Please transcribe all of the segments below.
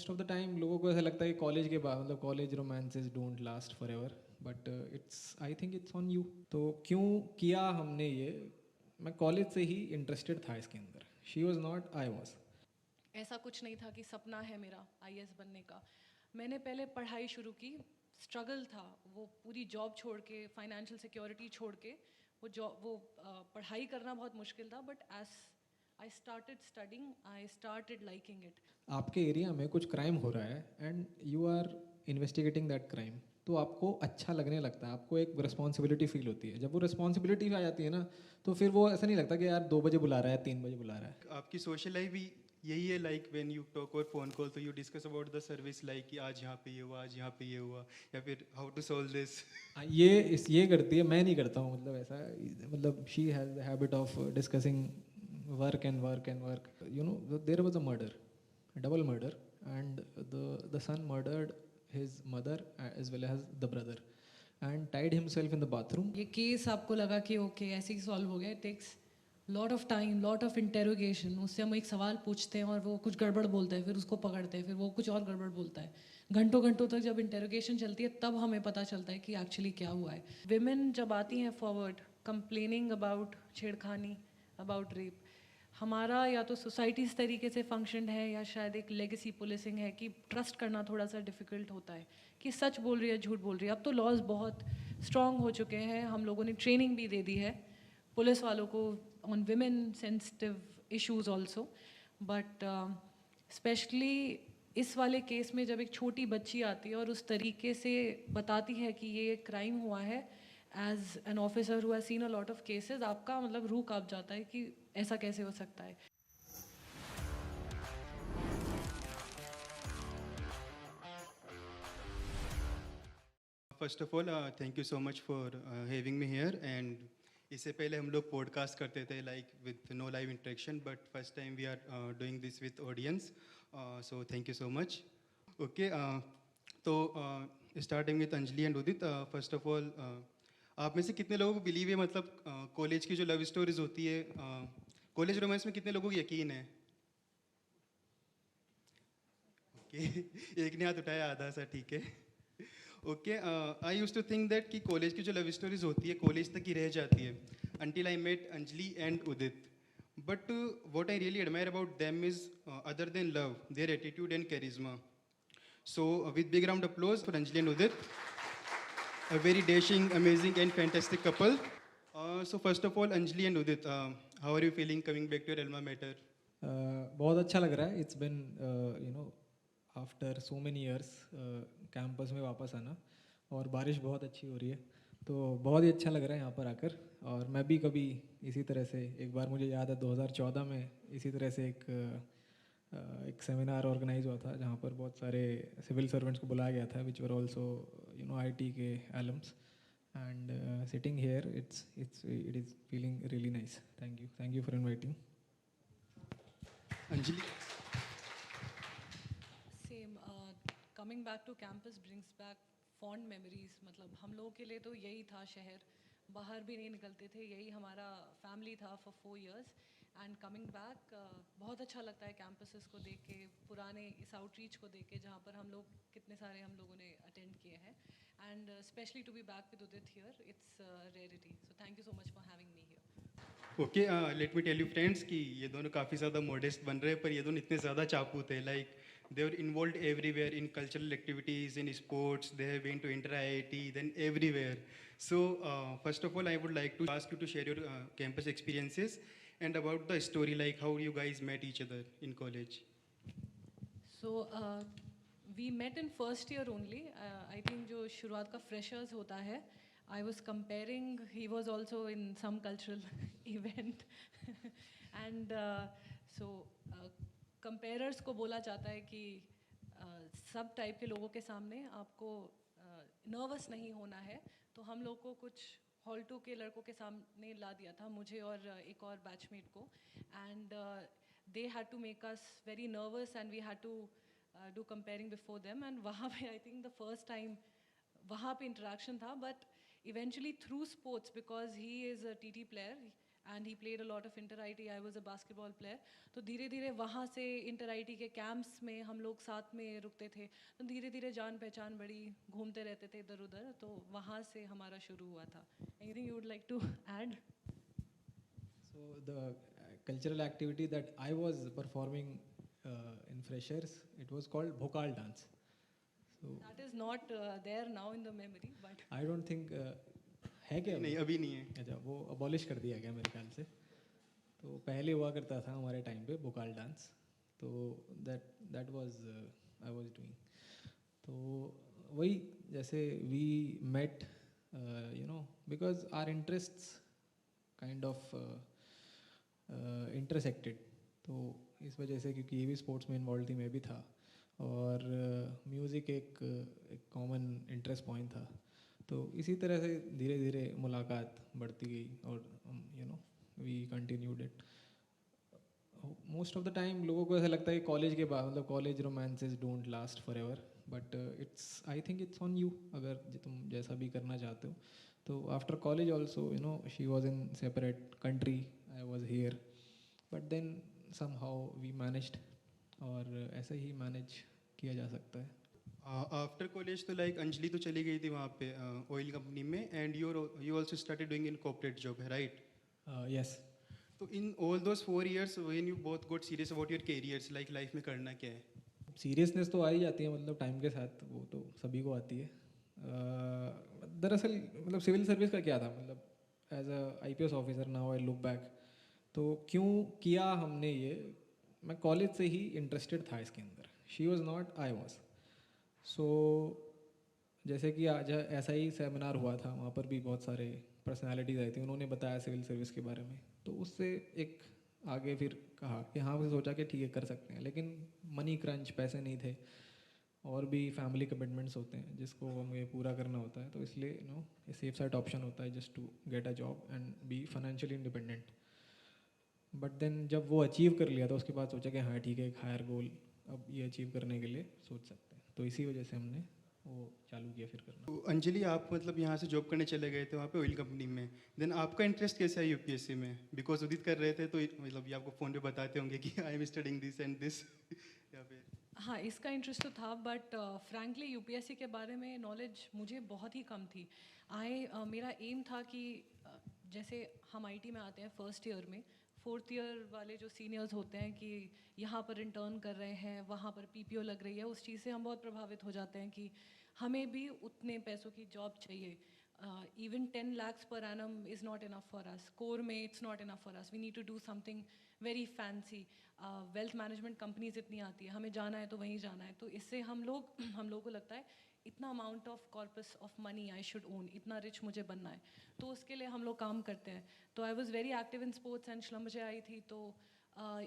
Most of the time लोगों को ऐसा लगता है कि कॉलेज के बाद मतलब college romances don't last forever, but it's I think it's on you. तो क्यों किया हमने ये, मैं कॉलेज से ही इंटरेस्टेड था इसके अंदर, she was not, I was. ऐसा कुछ नहीं था कि सपना है मेरा आईएएस बनने का। मैंने पहले पढ़ाई शुरू की, स्ट्रगल था, वो पूरी जॉब छोड़ के, फाइनेंशियल सिक्योरिटी छोड़ के वो पढ़ाई करना बहुत मुश्किल था, but as I started studying I started liking it. आपके एरिया में कुछ क्राइम हो रहा है and you are investigating that crime, तो आपको अच्छा लगने लगता है, आपको एक रिस्पॉन्सिबिलिटी फील होती है। जब वो रिस्पॉन्सिबिलिटी आ जाती है ना, तो फिर वो ऐसा नहीं लगता कि यार 2 बजे बुला रहा है, 3 बजे बुला रहा है। आपकी सोशल लाइफ भी यही है, लाइक व्हेन यू टॉक और फोन कॉल तो you discuss about the service, like कि आज यहाँ पे ये हुआ, आज यहाँ पे ये हुआ, या फिर हाउ टू सॉल्व दिस। ये करती है, मैं नहीं करता हूँ, मतलब ऐसा, मतलब she has the habit of discussing work and work and work. You know there was a murder, double murder, and the son murdered his mother as well as the brother and tied himself in the bathroom. ये case आपको लगा कि okay ऐसे ही solve हो गया? It takes lot of time, lot of interrogation. उससे हम एक सवाल पूछते हैं और वो कुछ गड़बड़ बोलता है, फिर उसको पकड़ते हैं, फिर वो कुछ और गड़बड़ बोलता है। घंटों घंटों तक जब इंटेरोगेशन चलती है तब हमें पता चलता है कि एक्चुअली क्या हुआ है। विमेन जब आती हैं फॉरवर्ड कंप्लेनिंग अबाउट छेड़खानी, अबाउट रेप, हमारा या तो सोसाइटी इस तरीके से फंक्शन है या शायद एक लेगेसी पुलिसिंग है कि ट्रस्ट करना थोड़ा सा डिफ़िकल्ट होता है कि सच बोल रही है झूठ बोल रही है। अब तो लॉज बहुत स्ट्रॉन्ग हो चुके हैं, हम लोगों ने ट्रेनिंग भी दे दी है पुलिस वालों को on women sensitive issues also, but specially इस वाले केस में जब एक छोटी बच्ची आती है और उस तरीके से बताती है कि ये क्राइम हुआ है, as an officer who has seen a lot of cases, आपका मतलब रूह कांप जाता है कि ऐसा कैसे हो सकता है। First of all thank you so much for having me here. And इससे पहले हम लोग पॉडकास्ट करते थे like with no live interaction, but first time we are doing this with audience, so thank you so much. Okay, तो starting with Anjali and Udit. First of all, आप में से कितने लोगों को बिलीव है, मतलब कॉलेज की जो लव स्टोरीज होती है, कॉलेज रोमांस में कितने लोगों को यकीन है? ओके एक ने हाथ उठाया, आधा सा, ठीक है। Okay, I used to think that कि कॉलेज की जो लव स्टोरीज होती है कॉलेज तक ही रह जाती है, until I met Anjali and Udit. But what I really admire about them is other than love, their attitude and charisma. So with big round applause for Anjali and Udit, a very dashing, amazing and fantastic couple. So first of all, Anjali and Udit, how are you feeling coming back to your alma mater? बहुत अच्छा लग रहा है, it's been you know after so many years campus में वापस आना, और बारिश बहुत अच्छी हो रही है, तो बहुत ही अच्छा लग रहा है यहाँ पर आकर। और मैं भी कभी इसी तरह से, एक बार मुझे याद है 2014 में इसी तरह से एक सेमिनार ऑर्गेनाइज हुआ था जहाँ पर बहुत सारे सिविल सर्वेंट्स को बुलाया गया था, which were also you know IT के alums, and sitting here it is feeling really nice. Thank you for inviting. Anjali? Same, coming back to campus brings back fond memories. मतलब हम लोगों के लिए तो यही था शहर, बाहर भी नहीं निकलते थे, यही हमारा फैमिली था for 4 years। And coming back बहुत अच्छा लगता है कैंपसेस को देख के, पुराने इस आउटरीच को देख के जहाँ पर हम लोग कितने सारे हम लोगों ने अटेंड किए हैं। And specially to be back with Udit here, it's rarity. So thank you so much for having me here. Okay, let me tell you friends कि ये दोनों काफ़ी ज़्यादा मॉडेस्ट बन रहे हैं, पर ये दोनों इतने ज़्यादा चापू थे, like they are involve everywhere in cultural activities, in sports, they have been to inter IIT, then everywhere. So first of all I would like to ask you to share your campus experiences and about the story, like how you guys met each other in college. So we met in first year only. I think जो शुरुआत का freshers होता है, I was comparing, he was also in some cultural event, and so comperers को बोला जाता है कि सब टाइप के लोगों के सामने आपको नर्वस नहीं होना है। तो हम लोग को कुछ हॉल 2 के लड़कों के सामने ला दिया था, मुझे और एक और बैचमेट को, and they had to make us very nervous and we had to do comparing before them, and वहाँ पे I think the first time वहाँ पे interaction था, but eventually through sports, because he is a TT player and he played a lot of inter I T, I was a basketball player. तो धीरे धीरे वहाँ से इंटर आई टी के camps में हम लोग साथ में रुकते थे, तो धीरे धीरे जान पहचान बड़ी, घूमते रहते थे इधर उधर, तो वहाँ से हमारा शुरू हुआ था. Anything you would like to add? So the cultural activity that I was performing in freshers, it was called Bhokal dance. So that is not there now in the memory, but I don't think है क्या नहीं, वो? अभी नहीं है. अच्छा, वो abolish कर दिया गया मेरे ख्याल से. तो पहले हुआ करता था हमारे टाइम पे भोकाल डांस. तो that was I was doing. तो वही, जैसे we met you know because our interests kind of intersected. तो इस वजह से, क्योंकि ये भी स्पोर्ट्स में इन्वॉल्व थी, मैं भी था, और म्यूज़िक एक कॉमन इंटरेस्ट पॉइंट था. तो इसी तरह से धीरे धीरे मुलाकात बढ़ती गई और you know we continued it. Most of the time लोगों को ऐसा लगता है कि कॉलेज के बाद, मतलब college romances don't last forever, but it's, I think it's on you, अगर तुम जैसा भी करना चाहते हो. तो after college also, you know, she was in separate country, I was here, but then somehow we managed, और ऐसे ही मैनेज किया जा सकता है. आफ्टर कॉलेज तो लाइक अंजलि तो चली गई थी वहाँ पे ऑयल कंपनी में, and you also started doing in corporate job, है राइट? यस. तो in all those 4 years when you both got serious about your carriers, like life में करना क्या है? सीरियसनेस तो आ ही जाती है, मतलब टाइम के साथ, वो तो सभी को आती है. दरअसल मतलब सिविल सर्विस का क्या था, मतलब as a IPS officer now I look back, तो क्यों किया हमने ये, मैं कॉलेज से ही इंटरेस्टेड था इसके अंदर. She was not, I was. So जैसे कि आज ऐसा ही सेमिनार हुआ था, वहाँ पर भी बहुत सारे पर्सनालिटीज़ आई थी, उन्होंने बताया सिविल सर्विस के बारे में, तो उससे एक आगे फिर कहा कि हाँ, फिर सोचा कि ठीक है कर सकते हैं, लेकिन मनी क्रंच, पैसे नहीं थे, और भी फैमिली कमिटमेंट्स होते हैं जिसको हमें पूरा करना होता है. तो इसलिए यू नो ये सेफ साइड ऑप्शन होता है, just to get a job and be financially independent. But then जब वो अचीव कर लिया, तो उसके बाद सोचा कि हाँ ठीक है, एक हायर गोल अब ये अचीव करने के लिए सोच सकते हैं. तो इसी वजह से हमने वो चालू किया फिर करना. तो अंजलि, आप मतलब यहाँ से जॉब करने चले गए थे वहाँ पे ऑयल कंपनी में, देन आपका इंटरेस्ट कैसे है यूपीएससी में? बिकॉज उदित कर रहे थे तो मतलब ये आपको फ़ोन पे बताते होंगे कि I am studying this and this, या फिर? हाँ, इसका इंटरेस्ट तो था, बट फ्रैंकली यूपीएससी के बारे में नॉलेज मुझे बहुत ही कम थी. मेरा एम था कि जैसे हम आईटी में आते हैं फर्स्ट ईयर में, फोर्थ ईयर वाले जो सीनियर्स होते हैं कि यहाँ पर इंटर्न कर रहे हैं, वहाँ पर पीपीओ लग रही है, उस चीज़ से हम बहुत प्रभावित हो जाते हैं कि हमें भी उतने पैसों की जॉब चाहिए. Even 10 lakhs per annum is not enough for us. Core में it's not enough for us. We need to do something very fancy. Wealth management companies इतनी आती है, हमें जाना है तो वहीं जाना है. तो इससे हम लोगों को लगता है इतना amount of corpus of money I should own, इतना रिच मुझे बनना है, तो उसके लिए हम लोग काम करते हैं. तो I was very active in sports and श्लम मुझे आई थी, तो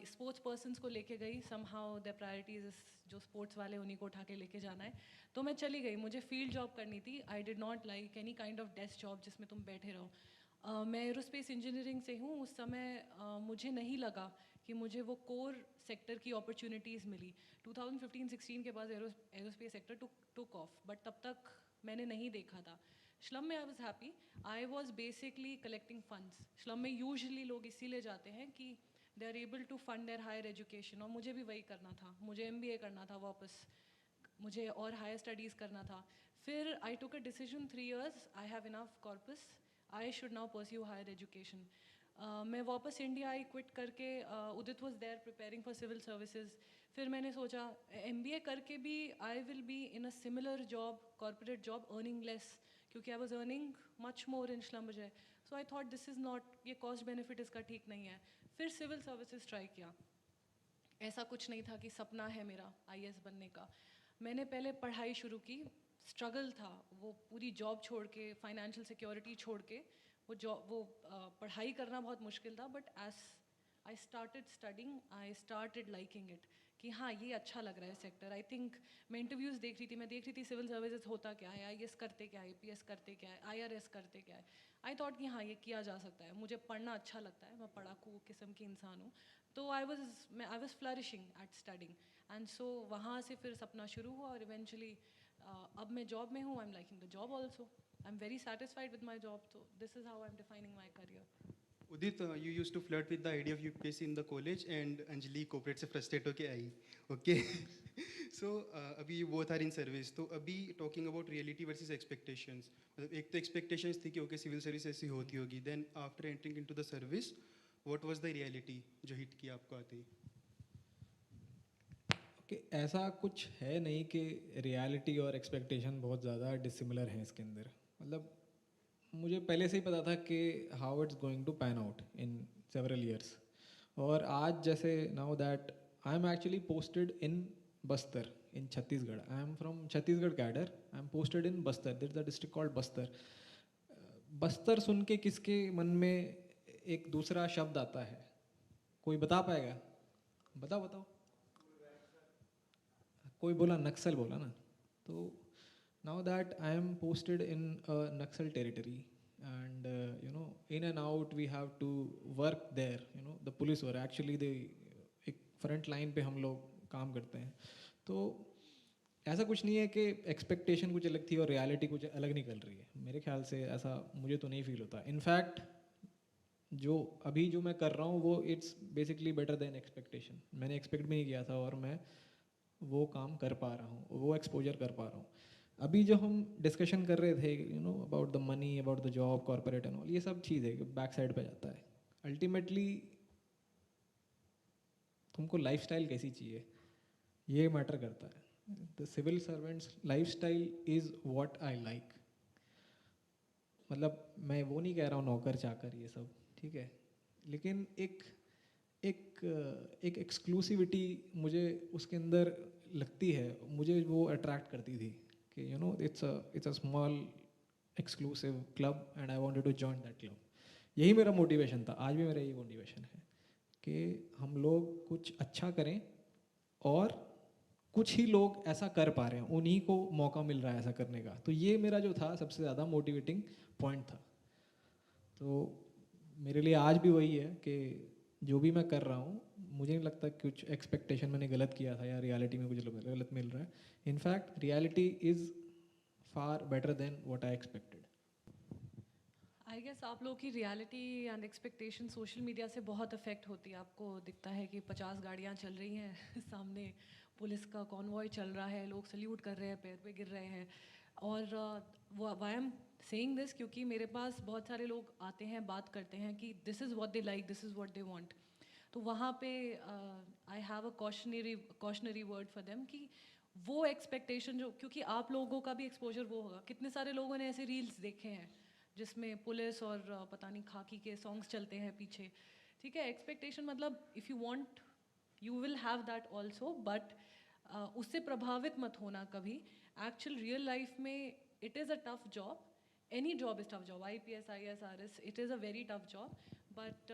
स्पोर्ट्स पर्सनस को लेके गई. समहाउ द प्रायोरिटीज जो स्पोर्ट्स वाले उन्हीं को उठा के लेके जाना है. तो मैं चली गई, मुझे फील्ड जॉब करनी थी. I did not like any kind of desk job जिसमें तुम बैठे रहो. मैं एरोस्पेस इंजीनियरिंग से हूँ. उस समय मुझे नहीं लगा कि मुझे वो कोर सेक्टर की अपॉर्चुनिटीज़ मिली. 2015-16 के बाद aerospace sector took off, but तब तक मैंने नहीं देखा था. श्लम में I was happy. I was basically collecting funds. श्लम में यूजली लोग इसीलिए जाते हैं कि they are able to fund their higher education, और मुझे भी वही करना था. मुझे MBA करना था वापस, मुझे और हायर स्टडीज़ करना था. फिर I took a decision, 3 years I have enough corpus, I should now pursue higher education. मैं वापस इंडिया आई क्विट करके. Udit was there preparing for civil services. फिर मैंने सोचा MBA करके भी I will be in a similar job, corporate job, earning less, क्योंकि I was earning much more in Schlumberger. So I thought this is not, ये cost benefit इसका ठीक नहीं है. फिर सिविल सर्विसेज ट्राई किया. ऐसा कुछ नहीं था कि सपना है मेरा IAS बनने का. मैंने पहले पढ़ाई शुरू की. स्ट्रगल था, वो पूरी जॉब छोड़ के, फाइनेंशियल सिक्योरिटी छोड़ के पढ़ाई करना बहुत मुश्किल था. But as I started studying, I started liking it, कि हाँ ये अच्छा लग रहा है सेक्टर. आई थिंक मैं इंटरव्यूज़ देख रही थी, मैं देख रही थी सिविल सर्विसेज होता क्या है, IAS करते क्या है, APS करते क्या है, IRS करते क्या है. आई थॉट कि हाँ ये किया जा सकता है. मुझे पढ़ना अच्छा लगता है, मैं पढ़ाकू किस्म की इंसान हूँ. तो I was flourishing at studying, and so वहाँ से फिर सपना शुरू हुआ. और इवेंचुअली अब मैं जॉब में हूँ. I am liking the job also. I am very satisfied with my job. तो this is how I am defining my career. Udit, you used to flirt with the idea of UPSC in the college, and Anjali corporate से frustrate होके आई. Okay. So अभी you both are in service. तो अभी talking about reality versus expectations. मतलब एक तो expectations थी कि okay civil service ऐसी होती होगी. Then after entering into the service, what was the reality जो hit किया आपको आते ही? कि ऐसा कुछ है नहीं कि रियलिटी और एक्सपेक्टेशन बहुत ज़्यादा डिसिमिलर हैं इसके अंदर. मतलब मुझे पहले से ही पता था कि how it's going to pan out in several years. और आज जैसे now that I am actually posted in Bastar in Chhattisgarh. I am from Chhattisgarh cadre. I am posted in Bastar. There is a district called Bastar. Bastar सुन के किसके मन में एक दूसरा शब्द आता है? कोई बता पाएगा? बताओ बताओ. कोई बोला नक्सल बोला ना. तो now that I am posted in a Naxal territory and in and out we have to work there. The police were actually एक front line पे हम लोग काम करते हैं. तो ऐसा कुछ नहीं है कि एक्सपेक्टेशन कुछ अलग थी और रियलिटी कुछ अलग निकल रही है. मेरे ख्याल से ऐसा मुझे तो नहीं फील होता. इनफैक्ट जो अभी जो मैं कर रहा हूँ वो it's basically better than expectation. मैंने एक्सपेक्ट भी नहीं किया था और मैं वो काम कर पा रहा हूँ, वो एक्सपोजर कर पा रहा हूँ. अभी जो हम डिस्कशन कर रहे थे about the money, about the job, corporate and all, ये सब चीज़ है बैक साइड पे जाता है. अल्टीमेटली तुमको लाइफस्टाइल कैसी चाहिए ये मैटर करता है. The civil servants lifestyle is what I like. मतलब मैं वो नहीं कह रहा हूँ नौकर चाकर ये सब ठीक है, लेकिन एक एक्सक्लूसिविटी मुझे उसके अंदर लगती है. मुझे वो अट्रैक्ट करती थी कि it's a small exclusive club and I wanted to join that club. यही मेरा मोटिवेशन था. आज भी मेरा यही मोटिवेशन है कि हम लोग कुछ अच्छा करें और कुछ ही लोग ऐसा कर पा रहे हैं, उन्हीं को मौका मिल रहा है ऐसा करने का. तो ये मेरा जो था सबसे ज़्यादा मोटिवेटिंग पॉइंट था. तो मेरे लिए आज भी वही है कि जो भी मैं कर रहा हूँ मुझे नहीं लगता कुछ एक्सपेक्टेशन मैंने गलत किया था या रियलिटी में कुछ गलत मिल रहा है. In fact reality is far better than what I expected. I guess आप लोगों की reality and expectation social media से बहुत अफेक्ट होती है. आपको दिखता है कि 50 गाड़ियाँ चल रही हैं सामने पुलिस का कॉन्वॉय चल रहा है, लोग सल्यूट कर रहे हैं, पैर पे गिर रहे हैं. और वाई एम सेइंग दिस क्योंकि मेरे पास बहुत सारे लोग आते हैं, बात करते हैं कि this is what they like, this is what they want. तो वहाँ पे आई have a cautionary word for them कि वो एक्सपेक्टेशन जो, क्योंकि आप लोगों का भी एक्सपोजर वो होगा. कितने सारे लोगों ने ऐसे रील्स देखे हैं जिसमें पुलिस और पता नहीं खाकी के सॉन्ग्स चलते हैं पीछे. ठीक है, एक्सपेक्टेशन मतलब if you want you will have that also, but उससे प्रभावित मत होना कभी. एक्चुअल रियल लाइफ में it is a tough job. Any job is tough job. IPS IAS RS it is a very tough job. But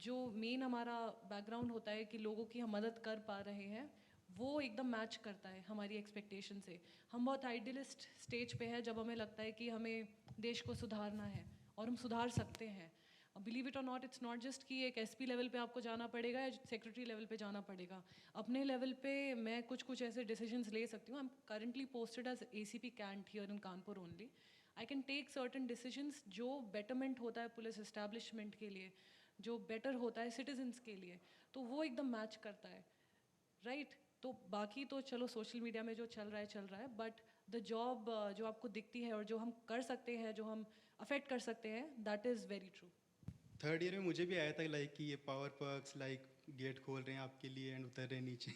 जो main हमारा background होता है कि लोगों की हम मदद कर पा रहे हैं, वो एकदम मैच करता है हमारी एक्सपेक्टेशन से. हम बहुत आइडियलिस्ट स्टेज पे है जब हमें लगता है कि हमें देश को सुधारना है और हम सुधार सकते हैं. बिलीव इट और नॉट, इट्स नॉट जस्ट कि एक SP लेवल पे आपको जाना पड़ेगा या सेक्रेटरी लेवल पे जाना पड़ेगा. अपने लेवल पे मैं कुछ ऐसे डिसीजंस ले सकती हूँ. I am currently posted as ACP Cantt here in Kanpur only. I can take certain decisions जो बेटरमेंट होता है पुलिस इस्टेब्लिशमेंट के लिए, जो बेटर होता है सिटीजन्स के लिए. तो वो एकदम मैच करता है, राइट. तो बाकी तो चलो सोशल मीडिया में जो चल रहा है, बट द जॉब जो आपको दिखती है और जो हम कर सकते हैं, जो हम अफेक्ट कर सकते हैं, that is very true. Third year में मुझे भी आया था लाइक कि ये पावर पर्क्स लाइक गेट खोल रहे हैं आपके लिए एंड उतर रहे हैं नीचे.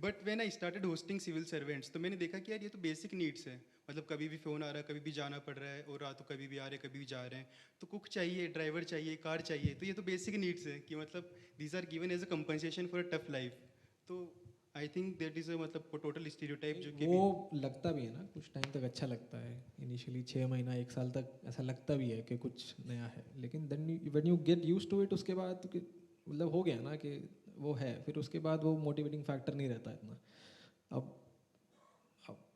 But when I started hosting civil servants तो मैंने देखा कि यार ये तो बेसिक नीड्स है. मतलब कभी भी फ़ोन आ रहा है, कभी भी जाना पड़ रहा है, और रात को कभी भी आ रहे हैं, कभी भी जा रहे हैं. तो कुक चाहिए, ड्राइवर चाहिए, कार चाहिए. तो ये तो बेसिक नीड्स है कि मतलब these are given as a compensation for a tough life. तो I think that is a मतलब टोटल स्टीरियोटाइप जो कि वो लगता भी है ना कुछ टाइम तक अच्छा लगता है. इनिशियली 6 महीना 1 साल तक ऐसा लगता भी है कि कुछ नया है, लेकिन then when you get used to it उसके बाद मतलब हो गया ना कि वो है, फिर उसके बाद वो मोटिवेटिंग फैक्टर नहीं रहता इतना. अब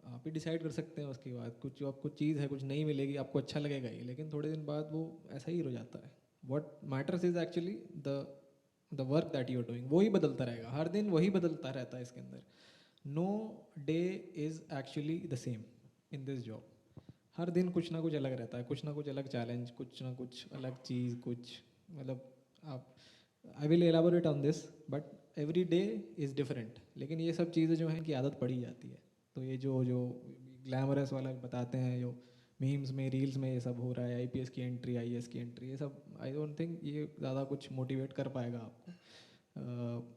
आप ही डिसाइड कर सकते हैं उसके बाद कुछ जो आपको चीज़ है कुछ नहीं मिलेगी, आपको अच्छा लगेगा ही, लेकिन थोड़े दिन बाद वो ऐसा ही हो जाता है. What matters is actually the work that you are doing. वही बदलता रहेगा, हर दिन वही बदलता रहता है इसके अंदर. No day is actually the same in this job. हर दिन कुछ ना कुछ अलग रहता है, कुछ ना कुछ अलग चैलेंज, कुछ ना कुछ अलग चीज़, कुछ मतलब आप I will elaborate on this but every day is different, लेकिन ये सब चीज़ें जो हैं कि आदत पड़ी जाती है। तो ये जो जो ग्लैमरस वाला बताते हैं, जो मीम्स में रील्स में ये सब हो रहा है, आईपीएस की एंट्री, आईएएस की एंट्री, ये सब आई डोंट थिंक ये ज़्यादा कुछ मोटिवेट कर पाएगा आपको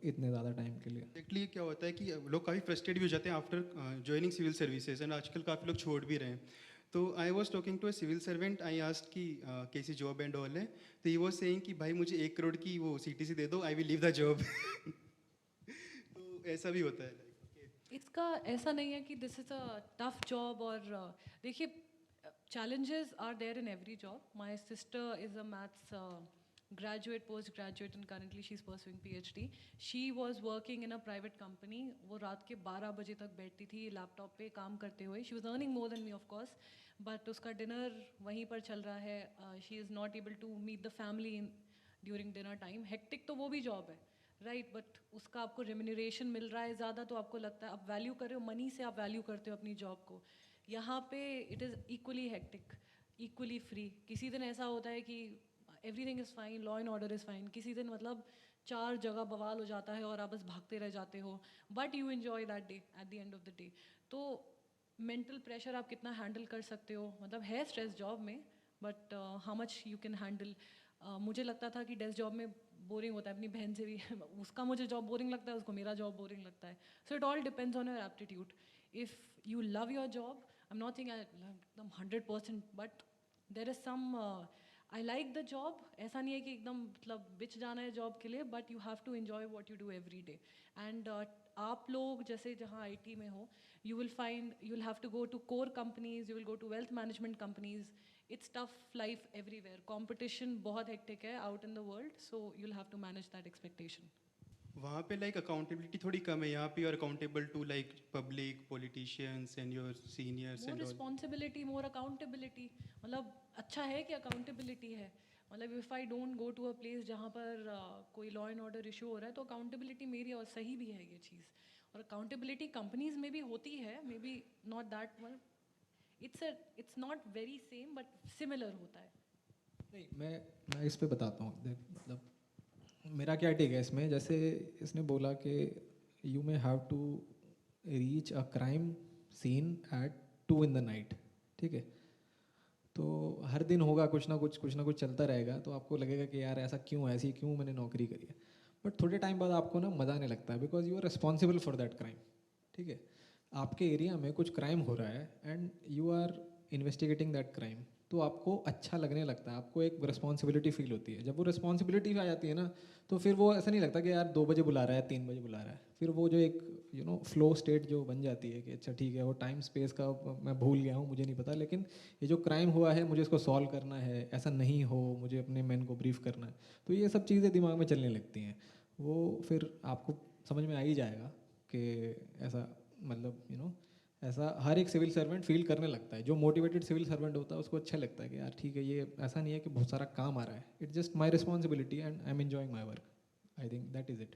इतने ज़्यादा टाइम के लिए। एक्चुअली क्या होता है कि लोग काफ़ी फ्रस्ट्रेट भी हो जाते हैं after joining civil services, and आजकल काफ़ी लोग छोड़ भी रहे हैं। तो I was talking to a civil servant, I asked कि कैसी जॉब एंड ऑल है, तो ही वॉज सेइंग कि भाई मुझे 1 करोड़ की वो सीटीसी दे दो, I will leave the job. तो ऐसा भी होता है लाइक। इसका ऐसा नहीं है कि this is a tough job, और देखिए challenges are there in every job. My sister is a maths graduate, post-graduate, and currently she's pursuing PhD. She was working in a private company. वो रात के 12 बजे तक बैठती थी लैपटॉप पे काम करते हुए. She was earning more than me of course, but उसका डिनर वहीं पर चल रहा है. She is not able to meet the family during dinner time. Hectic तो वो भी जॉब है, राइट, बट उसका आपको रेम्यूनरेशन मिल रहा है ज़्यादा, तो आपको लगता है आप वैल्यू कर रहे हो, मनी से आप वैल्यू करते हो अपनी जॉब को. यहाँ पे it is equally hectic, equally free. किसी दिन ऐसा होता है कि everything is fine, law and order is fine. किसी दिन मतलब 4 जगह बवाल हो जाता है और आप बस भागते रह जाते हो, but you enjoy that day at the end of the day. तो मेंटल प्रेशर आप कितना हैंडल कर सकते हो, मतलब है स्ट्रेस जॉब में, but how much you can handle. मुझे लगता था कि डेस्क जॉब में बोरिंग होता है, अपनी बहन से भी उसका मुझे जॉब बोरिंग लगता है, उसको मेरा जॉब बोरिंग लगता है. So it all depends on your aptitude. If you love your job, I am not think I एकदम 100%, but there is some I like the job. ऐसा नहीं है कि एकदम मतलब बिच जाना है जॉब के लिए, but you have to enjoy what you do every day. And आप लोग जैसे जहाँ IT में हो, you will find you'll have to go to core companies, you will go to wealth management companies. It's tough life everywhere. Competition बहुत hectic है out in the world, so you'll have to manage that expectation. वहाँ पे like accountability थोड़ी कम है, यहाँ पे you are accountable to like public politicians and your seniors More and ऑल। responsibility, more accountability. मतलब अच्छा है कि accountability है. मतलब if I don't go to a place जहाँ पर कोई law and order issue हो रहा है, तो accountability मेरी, और सही भी है ये चीज़. और accountability companies में भी होती है, may be not that one. It's not very same but similar होता है. नहीं, मैं इस पे बताता हूँ, देख मतलब मेरा क्या टेक है इसमें, जैसे इसने बोला कि you may have to reach a crime scene at 2 in the night, ठीक है. तो हर दिन होगा कुछ ना कुछ चलता रहेगा, तो आपको लगेगा कि यार ऐसा क्यों, ऐसी क्यों मैंने नौकरी करी है. बट थोड़े टाइम बाद आपको ना मज़ा आने लगता है, because you are responsible for that crime, ठीक है. आपके एरिया में कुछ क्राइम हो रहा है and you are investigating that crime, तो आपको अच्छा लगने लगता है, आपको एक रिस्पॉन्सिबिलिटी फील होती है. जब वो रिस्पॉन्सिबिलिटी आ जाती है ना, तो फिर वो ऐसा नहीं लगता कि यार 2 बजे बुला रहा है, 3 बजे बुला रहा है. फिर वो जो एक फ्लो स्टेट जो बन जाती है कि अच्छा ठीक है, वो टाइम स्पेस का मैं भूल गया हूँ, मुझे नहीं पता, लेकिन ये जो क्राइम हुआ है मुझे इसको सॉल्व करना है, ऐसा नहीं हो, मुझे अपने मैन को ब्रीफ करना है. तो ये सब चीज़ें दिमाग में चलने लगती हैं. वो फिर आपको समझ में आ ही जाएगा कि ऐसा मतलब ऐसा हर एक सिविल सर्वेंट फील करने लगता है. जो मोटिवेटेड सिविल सर्वेंट होता है उसको अच्छा लगता है कि यार ठीक है, ये ऐसा नहीं है कि बहुत सारा काम आ रहा है, it's just my responsibility and I am enjoying my work. I think that is it.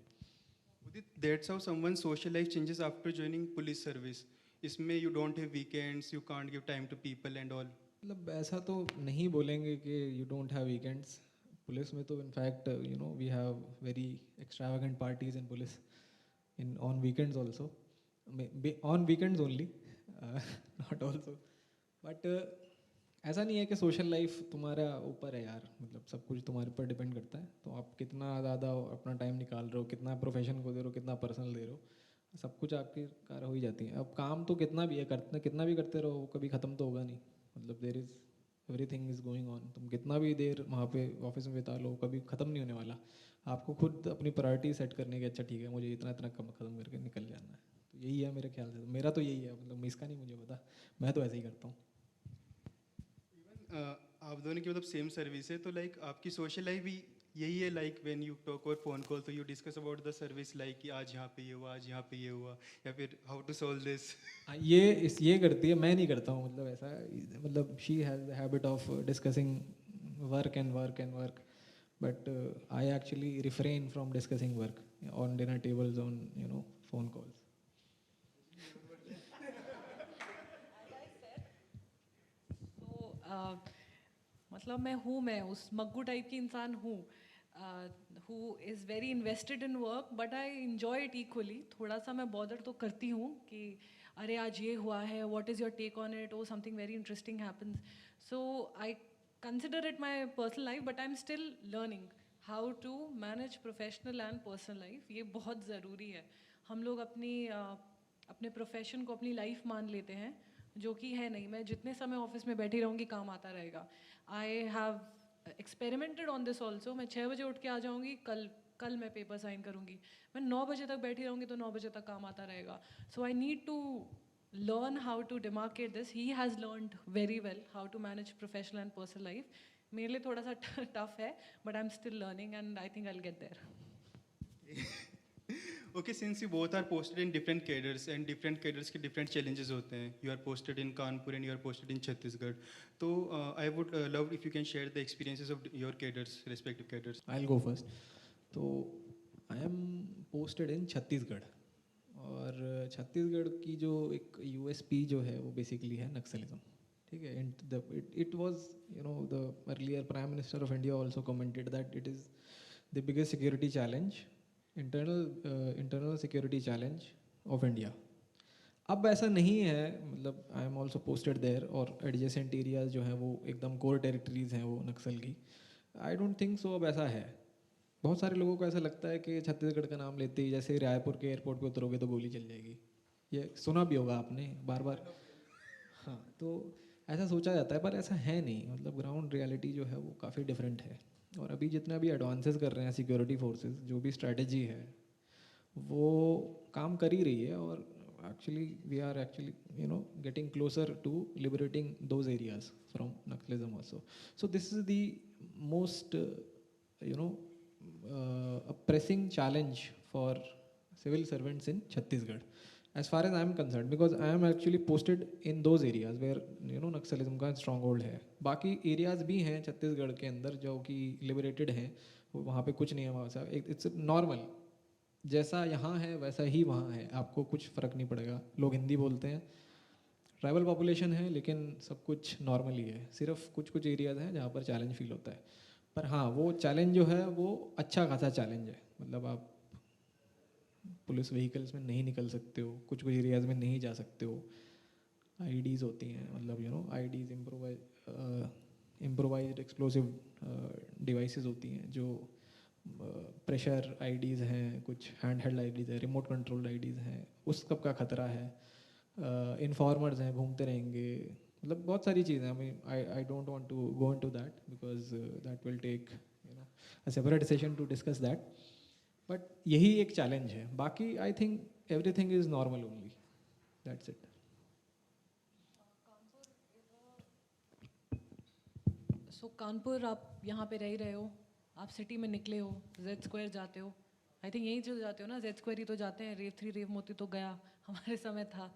Udit, that's how someone's social life changes after joining police service. इसमें you don't have weekends, you can't give time to people and all. मतलब ऐसा तो नहीं बोलेंगे कि you don't have weekends. Police में तो in fact we have very extravagant parties in police in on weekends also, on weekends only, not also. But ऐसा नहीं है कि सोशल लाइफ तुम्हारा ऊपर है यार, मतलब सब कुछ तुम्हारे ऊपर डिपेंड करता है. तो आप कितना ज़्यादा अपना टाइम निकाल रहे हो, कितना प्रोफेशन को दे रहे हो, कितना पर्सनल दे रहे हो, सब कुछ आपकी कार हो ही जाती है. अब काम तो कितना भी है, करते कितना भी करते रहो, वो कभी ख़त्म तो होगा नहीं. मतलब there is everything is going on. तुम कितना भी देर वहाँ पे ऑफिस में बिता लो, कभी ख़त्म नहीं होने वाला. आपको खुद अपनी प्रायोरिटी सेट करने की, अच्छा ठीक है मुझे इतना इतना कम ख़त्म करके निकल जाना है. तो यही है मेरे ख्याल से, मेरा तो यही है. मतलब इसका नहीं मुझे पता, मैं तो ऐसे ही करता हूँ. आप दोनों की मतलब सेम सर्विस है, तो लाइक आपकी सोशल लाइफ भी यही है, लाइक व्हेन यू टॉक और फोन कॉल, तो you discuss about the service, like कि आज यहाँ पे ये हुआ, आज यहाँ पे ये हुआ, या फिर हाउ टू सॉल्व दिस. ये करती है, मैं नहीं करता हूँ. मतलब ऐसा, मतलब she has the habit of discussing work and work and work, but I actually refrain from discussing work on dinner tables, on phone calls. तो मतलब मैं उस मग्गू टाइप की इंसान हूँ who is very invested in work, but I enjoy it equally. थोड़ा सा मैं bother तो करती हूँ कि अरे आज ये हुआ है, what is your take on it, oh something very interesting happens. So I consider it my personal life, but I'm still learning how to manage professional and personal life. ये बहुत ज़रूरी है. हम लोग अपने प्रोफेशन को अपनी लाइफ मान लेते हैं, जो कि है नहीं. मैं जितने समय ऑफिस में बैठी रहूँगी काम आता रहेगा. I have experimented on this also. मैं 6 बजे उठ के आ जाऊँगी, कल मैं पेपर साइन करूँगी. मैं 9 बजे तक बैठी रहूँगी तो 9 बजे तक काम आता रहेगा. So I need to learn how to demarcate this. He has learned very well how to manage professional and personal life. मेरे लिए थोड़ा सा tough है, but I'm still learning and I think I'll get there. Okay, since you both are posted in different cadres and different cadres के different challenges होते हैं. You are posted in Kanpur and you are posted in Chhattisgarh. So I would love if you can share the experiences of your cadres, respective cadres. I'll go first. तो I am posted in Chhattisgarh, और छत्तीसगढ़ की जो एक USP जो है वो basically है नक्सलिज्म. ठीक है. And it was the earlier prime minister of India also commented that it is the biggest security challenge, internal security challenge of India. अब ऐसा नहीं है, मतलब I am also posted there, और एडजेसेंट एरियाज जो हैं वो एकदम कोर टेरिटरीज हैं वो नक्सल की. आई डोंट थिंक सो अब ऐसा है. बहुत सारे लोगों को ऐसा लगता है कि छत्तीसगढ़ का नाम लेते ही जैसे रायपुर के एयरपोर्ट पे उतरोगे तो गोली चल जाएगी. ये सुना भी होगा आपने बार बार. हाँ, तो ऐसा सोचा जाता है, पर ऐसा है नहीं. मतलब ग्राउंड रियलिटी जो है वो काफ़ी डिफरेंट है. और अभी जितना भी एडवांसेस कर रहे हैं सिक्योरिटी फोर्सेस, जो भी स्ट्रैटेजी है वो काम कर ही रही है. और actually we are actually getting closer to liberating those areas from Naxalism also. So this is the most a pressing challenge for civil servants in Chhattisgarh, as far as I am concerned, because I am actually posted in those areas where Naxalism का stronghold है. बाकी areas भी हैं छत्तीसगढ़ के अंदर जो कि liberated हैं, वहाँ पे कुछ नहीं है. वहाँ से it's normal, जैसा यहाँ है वैसा ही वहाँ है. आपको कुछ फ़र्क नहीं पड़ेगा. लोग हिंदी बोलते हैं, ट्राइबल पॉपुलेशन है, लेकिन सब कुछ नॉर्मल ही है. सिर्फ कुछ एरियाज़ हैं जहाँ पर चैलेंज फील होता है. पर हाँ, वो चैलेंज जो है वो अच्छा खासा चैलेंज है. मतलब आप पुलिस व्हीकल्स में नहीं निकल सकते हो, कुछ एरियाज़ में नहीं जा सकते हो. आईडीज़ होती हैं, मतलब आईडीज़ इम्प्रोवाइज्ड एक्सप्लोसिव डिवाइसेस होती हैं, जो प्रेशर आईडीज़ हैं, कुछ हैंड हेल्ड आईडीज़ हैं, रिमोट कंट्रोल्ड आईडीज़ हैं. उस सब का खतरा है. इन्फॉर्मर्स हैं, घूमते रहेंगे. मतलब बहुत सारी चीज़ें. I don't want to go into that because that will take a separate session to discuss that. But यही एक चैलेंज है. बाकी I think everything is normal only. That's it. So Kanpur, आप यहाँ पे रह ही रहे हो, आप सिटी में निकले हो, जेड स्क्वायर जाते हो. आई थिंक यहीं चल जाते हो ना, जेड स्क्वायर ही तो जाते हैं. रेव 3 रेव मोती तो गया, हमारे समय था.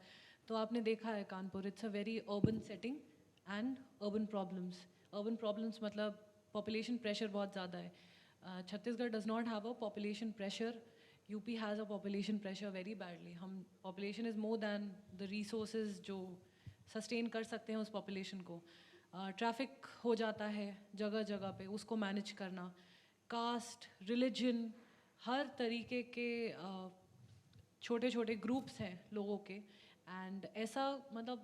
तो आपने देखा है Kanpur, it's a very urban setting and urban problems मतलब पॉपुलेशन प्रेशर बहुत ज़्यादा है. Chhattisgarh does not have a population pressure. UP has a population pressure very badly. हम population is more than the resources जो सस्टेन कर सकते हैं उस पॉपुलेशन को. ट्रैफिक हो जाता है जगह जगह पे, उसको मैनेज करना. कास्ट, रिलीजन, हर तरीके के छोटे छोटे ग्रुप्स हैं लोगों के. एंड ऐसा मतलब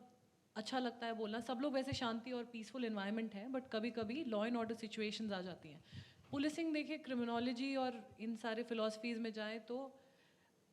अच्छा लगता है बोलना. सब लोग वैसे शांति और पीसफुल इन्वायरमेंट है, बट कभी कभी लॉ एंड ऑर्डर सिचुएशंस आ जाती हैं. पुलिसिंग देखिए, क्रिमिनोलॉजी और इन सारे फिलॉसफीज़ में जाएँ तो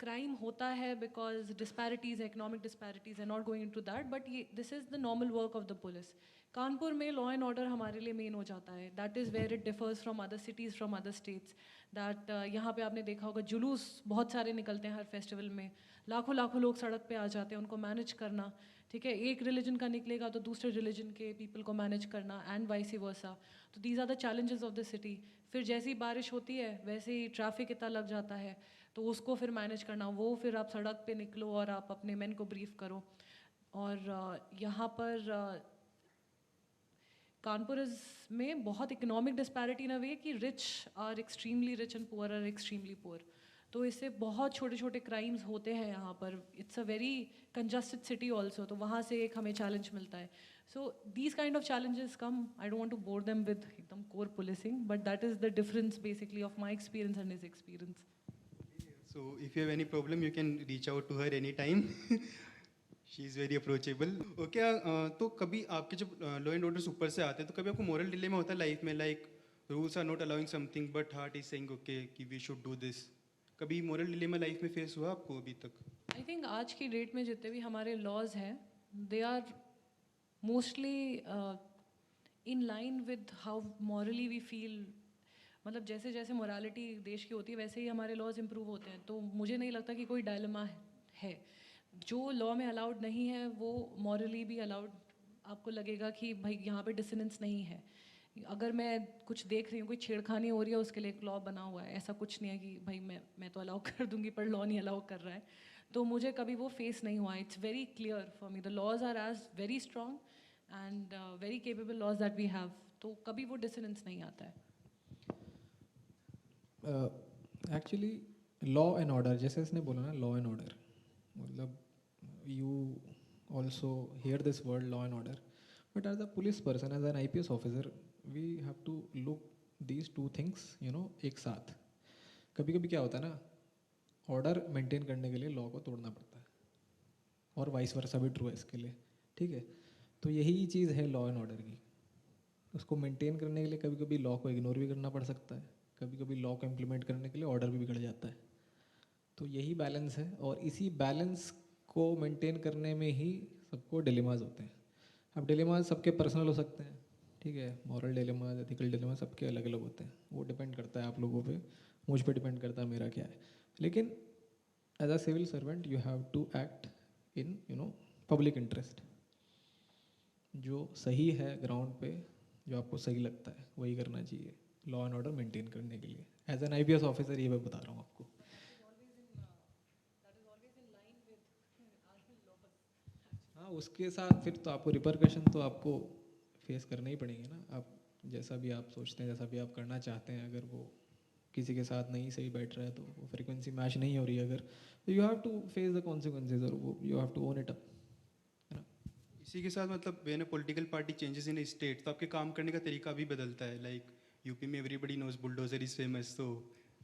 क्राइम होता है बिकॉज डिस्पैरिटीज़, इकोनॉमिक डिस्पैरिटीज़, है not going into that, but ये this is the normal work of the police. Kanpur में लॉ एंड ऑर्डर हमारे लिए मेन हो जाता है. That is where it differs from other cities, from other states. That यहाँ पे आपने देखा होगा जुलूस बहुत सारे निकलते हैं हर फेस्टिवल में. लाखों लाखों लोग सड़क पे आ जाते हैं, उनको मैनेज करना. ठीक है, एक रिलीजन का निकलेगा तो दूसरे रिलीजन के पीपल को मैनेज करना, एंड वाइस वर्सा. तो these are the challenges of the city. फिर जैसी बारिश होती है वैसे ही ट्रैफिक इतना लग जाता है, तो उसको फिर मैनेज करना. वो फिर आप सड़क पे निकलो और आप अपने मेन को ब्रीफ करो. और यहाँ पर कानपुर में बहुत इकोनॉमिक डिस्पैरिटी ना वे कि rich are extremely rich and poor are extremely poor. तो इससे बहुत छोटे छोटे क्राइम्स होते हैं यहाँ पर. It's a very congested city also, तो वहाँ से एक हमें चैलेंज मिलता है. So these kind of challenges come. I don't want to bore them with ekdam core policing, but that is the difference basically of my experience and his experience. So if you have any problem, you can reach out to her anytime. She is very approachable. Okay, तो कभी आपके जब law and orders ऊपर से आते हैं तो कभी आपको मोरल डिलेमा होता है लाइफ में, like rules are not allowing something but heart is saying okay कि वी शुड डू दिस. कभी मोरल डिलेमा लाइफ में फेस हुआ आपको अभी तक? आई थिंक आज की डेट में जितने भी हमारे लॉज हैं they are mostly in line with how morally we feel. मतलब जैसे जैसे मोरालिटी देश की होती है वैसे ही हमारे लॉज इम्प्रूव होते हैं. तो मुझे नहीं लगता कि कोई डायलेमा है. जो लॉ में अलाउड नहीं है वो मॉरली भी अलाउड आपको लगेगा कि भाई यहाँ पे डिसनेंस नहीं है. अगर मैं कुछ देख रही हूँ कोई छेड़खानी हो रही है उसके लिए एक लॉ बना हुआ है. ऐसा कुछ नहीं है कि भाई मैं तो अलाउ कर दूंगी पर लॉ नहीं अलाउ कर रहा है. तो मुझे कभी वो फेस नहीं हुआ. It's very clear for me. The laws are as very strong and very capable laws that we have. तो कभी वो डिसनेंस नहीं आता है. एक्चुअली लॉ एंड ऑर्डर, जैसे इसने बोला ना लॉ एंड ऑर्डर, मतलब you also hear this word law and order, but as a police person, as an IPS officer, we have to look these two things एक साथ. कभी कभी क्या होता है ना, ऑर्डर मेंटेन करने के लिए लॉ को तोड़ना पड़ता है और वाइस वर्सा भी ट्रू है इसके लिए. ठीक है, तो यही चीज़ है लॉ एंड ऑर्डर की. उसको मेंटेन करने के लिए कभी कभी लॉ को इग्नोर भी करना पड़ सकता है, कभी कभी लॉ को इम्प्लीमेंट करने के लिए ऑर्डर भी बिगड़ जाता है. तो यही बैलेंस है और इसी बैलेंस को मेंटेन करने में ही सबको डिलेमाज होते हैं. अब डिलेमाज सबके पर्सनल हो सकते हैं, ठीक है, मॉरल डिलेमाज, एथिकल डिलेमाज सबके अलग अलग होते हैं. वो डिपेंड करता है आप लोगों पे, मुझ पे डिपेंड करता है मेरा क्या है. लेकिन as a civil servant you have to act in public interest. जो सही है ग्राउंड पे, जो आपको सही लगता है वही करना चाहिए लॉ एंड ऑर्डर मेंटेन करने के लिए. एज एन IPS ऑफिसर ये मैं बता रहा हूँ आपको. हाँ, उसके साथ फिर तो आपको रिपरकशन तो आपको फेस करने ही पड़ेंगे ना. आप जैसा भी आप सोचते हैं, जैसा भी आप करना चाहते हैं, अगर वो किसी के साथ नहीं सही बैठ रहा है, तो वो फ्रीक्वेंसी मैच नहीं हो रही है अगर, तो you have to face the consequences और वो you have to own it up, है ना. इसी के साथ मतलब when a political party changes in state तो आपके काम करने का तरीका भी बदलता है. लाइक यूपी में everybody knows bulldozer is famous, तो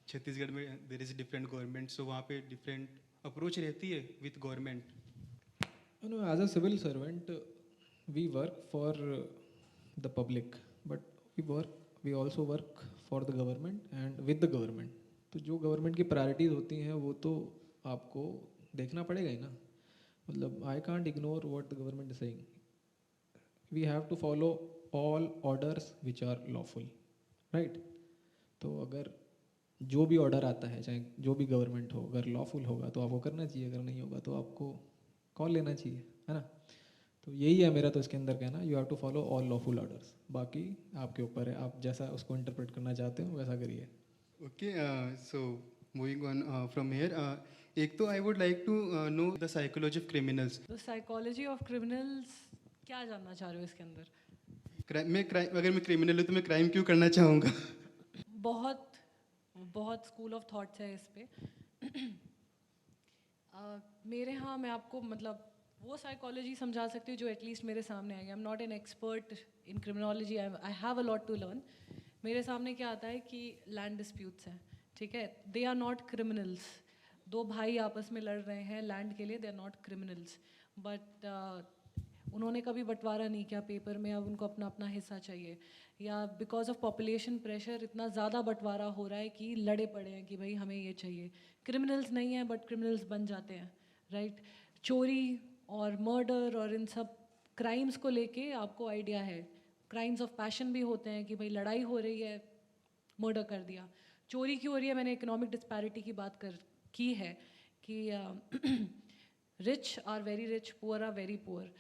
छत्तीसगढ़ में there is different government, so वहाँ पे डिफरेंट अप्रोच रहती है with government. As a civil servant, we work for the public, but we also work for the government and with the government. तो जो government की priorities होती हैं वो तो आपको देखना पड़ेगा ही ना. मतलब I can't ignore what the government is saying. We have to follow all orders which are lawful, right. तो अगर जो भी ऑर्डर आता है, चाहे जो भी गवर्नमेंट हो, अगर लॉफुल होगा तो आपको करना चाहिए, अगर नहीं होगा तो आपको कॉल लेना चाहिए, है ना. तो यही है मेरा तो इसके अंदर कहना, you have to follow all lawful orders. बाकी आपके ऊपर है, आप जैसा उसको इंटरप्रेट करना चाहते हो वैसा करिए. Okay, so moving on from here, एक तो I would like to know the psychology of criminals. The psychology of criminals क्या जानना चाह रहे हो इसके अंदर? अगर मैं क्रिमिनल हूँ तो मैं क्राइम क्यों करना चाहूँगा? बहुत बहुत स्कूल ऑफ थॉट्स है इस पे. मेरे यहाँ मैं आपको मतलब वो साइकोलॉजी समझा सकती हूँ जो एटलीस्ट मेरे सामने आई. I am not an expert in criminology, I have a lot to learn. मेरे सामने क्या आता है कि लैंड डिस्प्यूट्स हैं, ठीक है, दे आर नॉट क्रिमिनल्स. दो भाई आपस में लड़ रहे हैं लैंड के लिए, they are not criminals. But उन्होंने कभी बंटवारा नहीं किया पेपर में, अब उनको अपना अपना हिस्सा चाहिए. या बिकॉज ऑफ पॉपुलेशन प्रेशर इतना ज़्यादा बंटवारा हो रहा है कि लड़े पड़े हैं कि भाई हमें ये चाहिए. क्रिमिनल्स नहीं हैं बट क्रिमिनल्स बन जाते हैं, राइट. चोरी और मर्डर और इन सब क्राइम्स को लेके आपको आइडिया है. क्राइम्स ऑफ पैशन भी होते हैं कि भाई लड़ाई हो रही है, मर्डर कर दिया. चोरी क्यों हो रही है? मैंने इकोनॉमिक डिस्पैरिटी की बात की है कि rich are very rich, poor are very poor.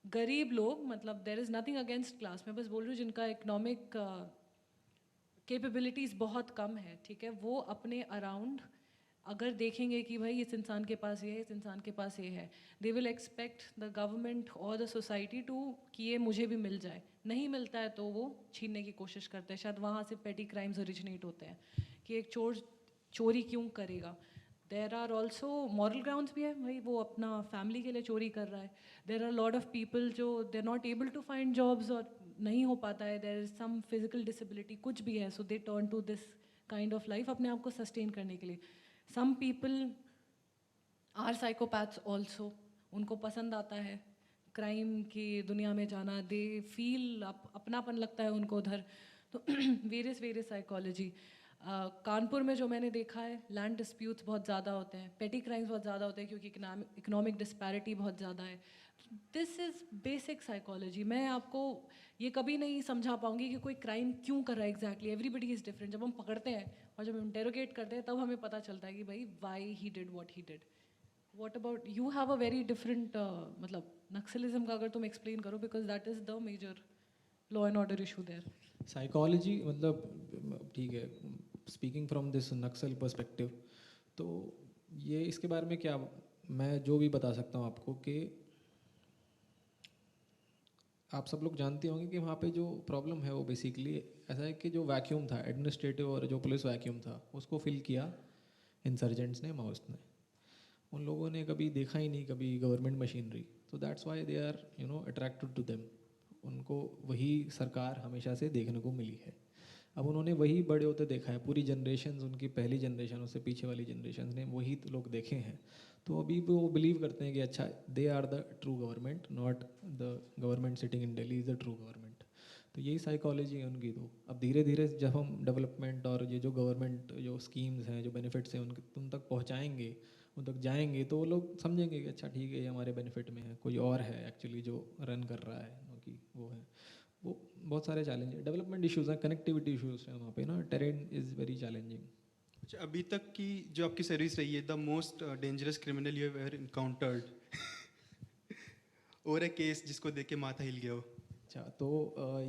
गरीब लोग, मतलब there is nothing against class, मैं बस बोल रही हूँ जिनका इकोनॉमिक कैपेबिलिटीज़ बहुत कम है, ठीक है, वो अपने अराउंड अगर देखेंगे कि भाई इस इंसान के पास ये है, इस इंसान के पास ये है, they will expect the government और द सोसाइटी टू कि ये मुझे भी मिल जाए. नहीं मिलता है तो वो छीनने की कोशिश करते हैं. शायद वहाँ से पेटी क्राइम्स ओरिजिनेट होते हैं कि एक चोर चोरी क्यों करेगा. There are also moral grounds भी है, भाई वो अपना फैमिली के लिए चोरी कर रहा है. There are lot of people जो they are not able to find jobs और नहीं हो पाता है, there is some physical disability, कुछ भी है, so they turn to this kind of life अपने आप को सस्टेन करने के लिए. Some people are psychopaths also, उनको पसंद आता है क्राइम की दुनिया में जाना, दे फील अपनापन लगता है उनको उधर. तो वेरियस वेरियस साइकोलॉजी. कानपुर में जो मैंने देखा है, लैंड डिस्प्यूट्स बहुत ज़्यादा होते हैं, पेटी क्राइम्स बहुत ज़्यादा होते हैं क्योंकि इकोनॉमिक डिस्पैरिटी बहुत ज़्यादा है. This is basic psychology. मैं आपको ये कभी नहीं समझा पाऊंगी कि कोई क्राइम क्यों कर रहा है एग्जैक्टली. Everybody is different. जब हम पकड़ते हैं और जब हम इंटेरोगेट करते हैं तब हमें पता चलता है कि भाई why he did what he did. What about you? Have a very different मतलब नक्सलिज्म का अगर तुम एक्सप्लेन करो, because that is the major law and order issue there. Psychology मतलब ठीक है, speaking from this Naxal perspective, तो ये इसके बारे में क्या मैं जो भी बता सकता हूँ आपको कि आप सब लोग जानते होंगे कि वहाँ पे जो प्रॉब्लम है वो बेसिकली ऐसा है कि जो वैक्यूम था एडमिनिस्ट्रेटिव और जो पुलिस वैक्यूम था उसको फिल किया इंसर्जेंट्स ने, माओइस्ट ने. उन लोगों ने कभी देखा ही नहीं कभी गवर्नमेंट मशीनरी, तो that's why they are attracted to them. उनको वही सरकार हमेशा से देखने को मिली है. अब उन्होंने वही बड़े होते देखा है, पूरी जनरेशन, उनकी पहली जनरेशन, उससे पीछे वाली जनरेशन ने वही तो लोग देखे हैं. तो अभी भी वो बिलीव करते हैं कि अच्छा they are the true government, not the government sitting in Delhi is the true government. तो यही साइकोलॉजी है उनकी. तो अब धीरे धीरे जब हम डेवलपमेंट और ये जो गवर्नमेंट जो स्कीम्स हैं, जो बेनिफिट्स हैं उनके उन तक पहुँचाएंगे, उन तक जाएंगे, तो वो लोग समझेंगे कि अच्छा ठीक है ये हमारे बेनिफिट में है, कोई और है एक्चुअली जो रन कर रहा है, कि वो है. वो बहुत सारे चैलेंज है, डेवलपमेंट इश्यूज हैं, कनेक्टिविटी इश्यूज हैं वहाँ पे ना, टेरेन इज़ वेरी चैलेंजिंग. अच्छा, अभी तक की जो आपकी सर्विस रही है, the most dangerous criminal you have ever encountered, और एक केस जिसको देख के माथा हिल गया हो? अच्छा, तो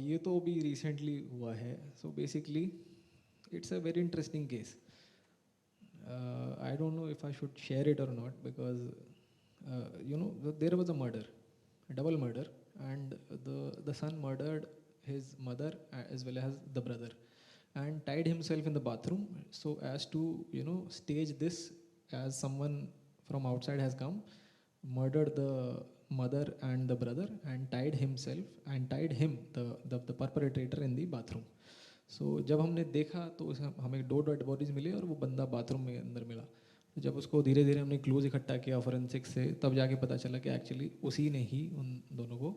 ये तो अभी रिसेंटली हुआ है. So basically it's a very interesting case. I don't know if I should share it और not, because there was a murder, double murder, and the son murdered his mother as well as the brother, and tied himself in the bathroom so as to stage this as someone from outside has come, murdered the mother and the brother, and tied himself and tied him, the perpetrator, in the bathroom. So जब हमने देखा तो हमें दो dead bodies मिले और वो बंदा बाथरूम में अंदर मिला. तो जब उसको धीरे धीरे हमने क्लूज इकट्ठा किया फॉरेंसिक से, तब जाके पता चला कि एक्चुअली उसी ने ही उन दोनों को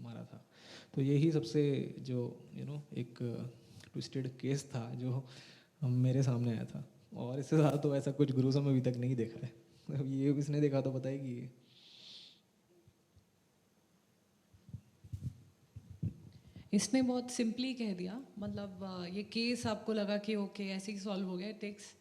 मारा था. तो यही सबसे जो एक ट्विस्टेड केस था जो मेरे सामने आया था. और इससे ज़्यादा तो ऐसा कुछ गुरुसम अभी तक नहीं देखा है. अब ये इसने देखा तो बताएगी ये. इसने बहुत सिंपली कह दिया. मतलब ये केस आपको लगा कि ओके ऐसे ही सॉल्व हो गया. It takes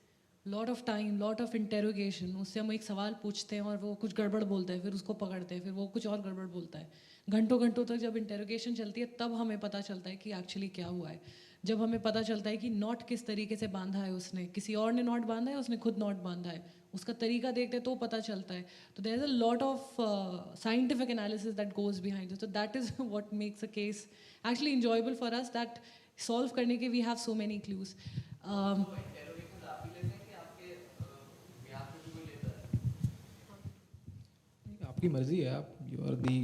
lot of time, lot of interrogation. उससे हम एक सवाल पूछते हैं और वो कुछ गड़बड़ बोलता है, फिर उसको पकड़ते हैं, फिर वो कुछ और गड़बड़ बोलता है. घंटों घंटों तक जब इंटेरोगेशन चलती है तब हमें पता चलता है कि एक्चुअली क्या हुआ है. जब हमें पता चलता है कि नॉट किस तरीके से बांधा है उसने, किसी और ने नॉट बांधा है, उसने खुद नॉट बांधा है, उसका तरीका देखते तो पता चलता है. तो there is a lot of scientific analysis that goes behind it. So that is what makes a case actually enjoyable for us, that solve करने के we have so many clues. आपकी मर्जी है. आप you are the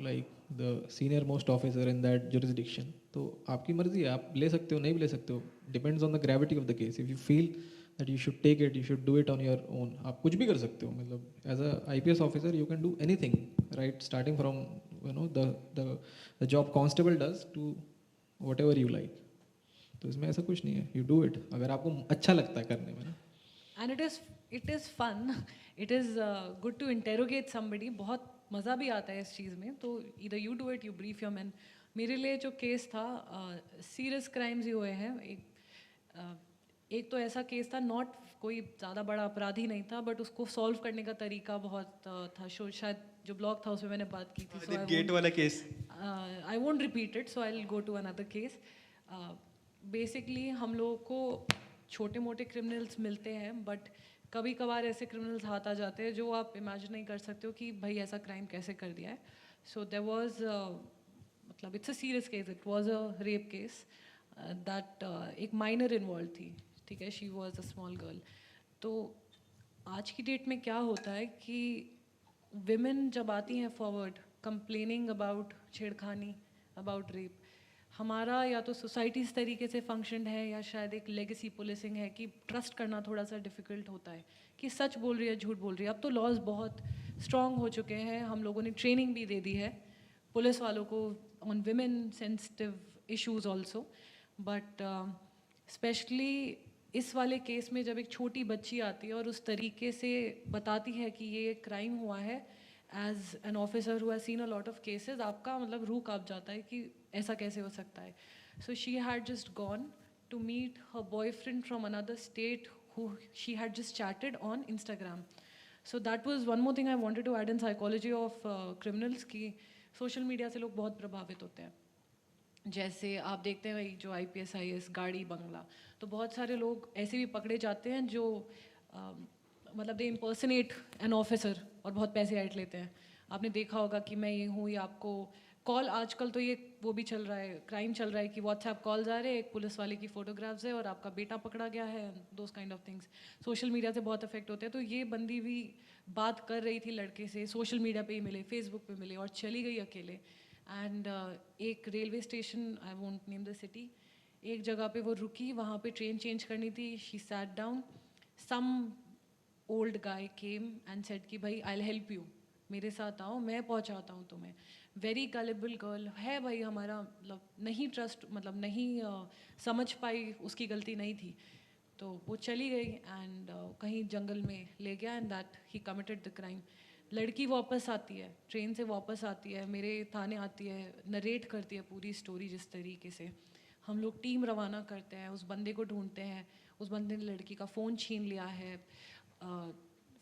like the senior most officer in that jurisdiction. तो आपकी मर्जी है, आप ले सकते हो, नहीं भी ले सकते हो. Depends on the gravity of the case. If you feel that you should take it, you should do it on your own. आप कुछ भी कर सकते हो. मतलब as a IPS officer you can do anything, right, starting from the job constable does to whatever you like. तो इसमें ऐसा कुछ नहीं है, यू डू इट अगर आपको अच्छा लगता है करने में ना. And it is fun, it is good to interrogate somebody. बहुत मज़ा भी आता है इस चीज़ में. तो इधर you do it, you brief your man. मेरे लिए जो केस था, सीरियस क्राइम्स ही हुए हैं. एक तो ऐसा केस था, नॉट कोई ज़्यादा बड़ा अपराधी नहीं था, बट उसको सॉल्व करने का तरीका बहुत था. शायद जो ब्लॉग था उसमें मैंने बात की थी. सो गेट वाला case. I won't repeat it, so I will go to another case. Basically हम लोगों को छोटे मोटे क्रिमिनल्स मिलते हैं, बट कभी कभार ऐसे क्रिमिनल्स हाथ आ जाते हैं जो आप इमेजिन नहीं कर सकते हो कि भाई ऐसा क्राइम कैसे कर दिया है. सो देयर वाज, मतलब it's a serious case. It was a rape case that एक माइनर इन्वॉल्व थी. ठीक है, she was a small girl. तो आज की डेट में क्या होता है कि विमेन जब आती हैं फॉरवर्ड कंप्लेनिंग अबाउट छेड़खानी, अबाउट रेप, हमारा या तो सोसाइटी इस तरीके से फंक्शन है या शायद एक लेगेसी पुलिसिंग है कि ट्रस्ट करना थोड़ा सा डिफ़िकल्ट होता है कि सच बोल रही है झूठ बोल रही है। अब तो लॉज बहुत स्ट्रांग हो चुके हैं, हम लोगों ने ट्रेनिंग भी दे दी है पुलिस वालों को on women sensitive issues also, but specially इस वाले केस में जब एक छोटी बच्ची आती है और उस तरीके से बताती है कि ये क्राइम हुआ है, as an officer who has seen a lot of cases, आपका मतलब रूह कांप जाता है कि ऐसा कैसे हो सकता है। So she had just gone to meet her boyfriend from another state who she had just chatted on Instagram. So that was one more thing I wanted to add in psychology of criminals की social media से लोग बहुत प्रभावित होते हैं। जैसे आप देखते हैं भाई जो IPS IAS गाड़ी बंगला, तो बहुत सारे लोग ऐसे भी पकड़े जाते हैं जो मतलब दे इम्पर्सनेट एन ऑफिसर और बहुत पैसे ऐंठ लेते हैं। आपने देखा होगा कि मैं ये हूँ, या आपको कॉल, आजकल तो ये वो भी चल रहा है, क्राइम चल रहा है कि व्हाट्सएप कॉल्स आ रहे हैं, एक पुलिस वाले की फोटोग्राफ्स है और आपका बेटा पकड़ा गया है, those kind of things social media से बहुत अफेक्ट होते हैं। तो ये बंदी भी बात कर रही थी लड़के से, सोशल मीडिया पे ही मिले, फेसबुक पे मिले और चली गई अकेले। एंड एक railway station, I won't name the city, एक जगह पे वो रुकी, वहाँ पे ट्रेन चेंज करनी थी, she sat down, some old guy came and said कि भाई आई विल हेल्प यू, मेरे साथ आओ, मैं पहुँचाता हूँ तुम्हें। वेरी गलेबल गर्ल है भाई, हमारा मतलब नहीं ट्रस्ट, मतलब नहीं समझ पाई, उसकी गलती नहीं थी, तो वो चली गई एंड कहीं जंगल में ले गया and that he committed the crime. लड़की वापस आती है, ट्रेन से वापस आती है, मेरे थाने आती है, नरेट करती है पूरी स्टोरी जिस तरीके से। हम लोग टीम रवाना करते हैं, उस बंदे को ढूंढते हैं, उस बंदे ने लड़की का फ़ोन छीन लिया है,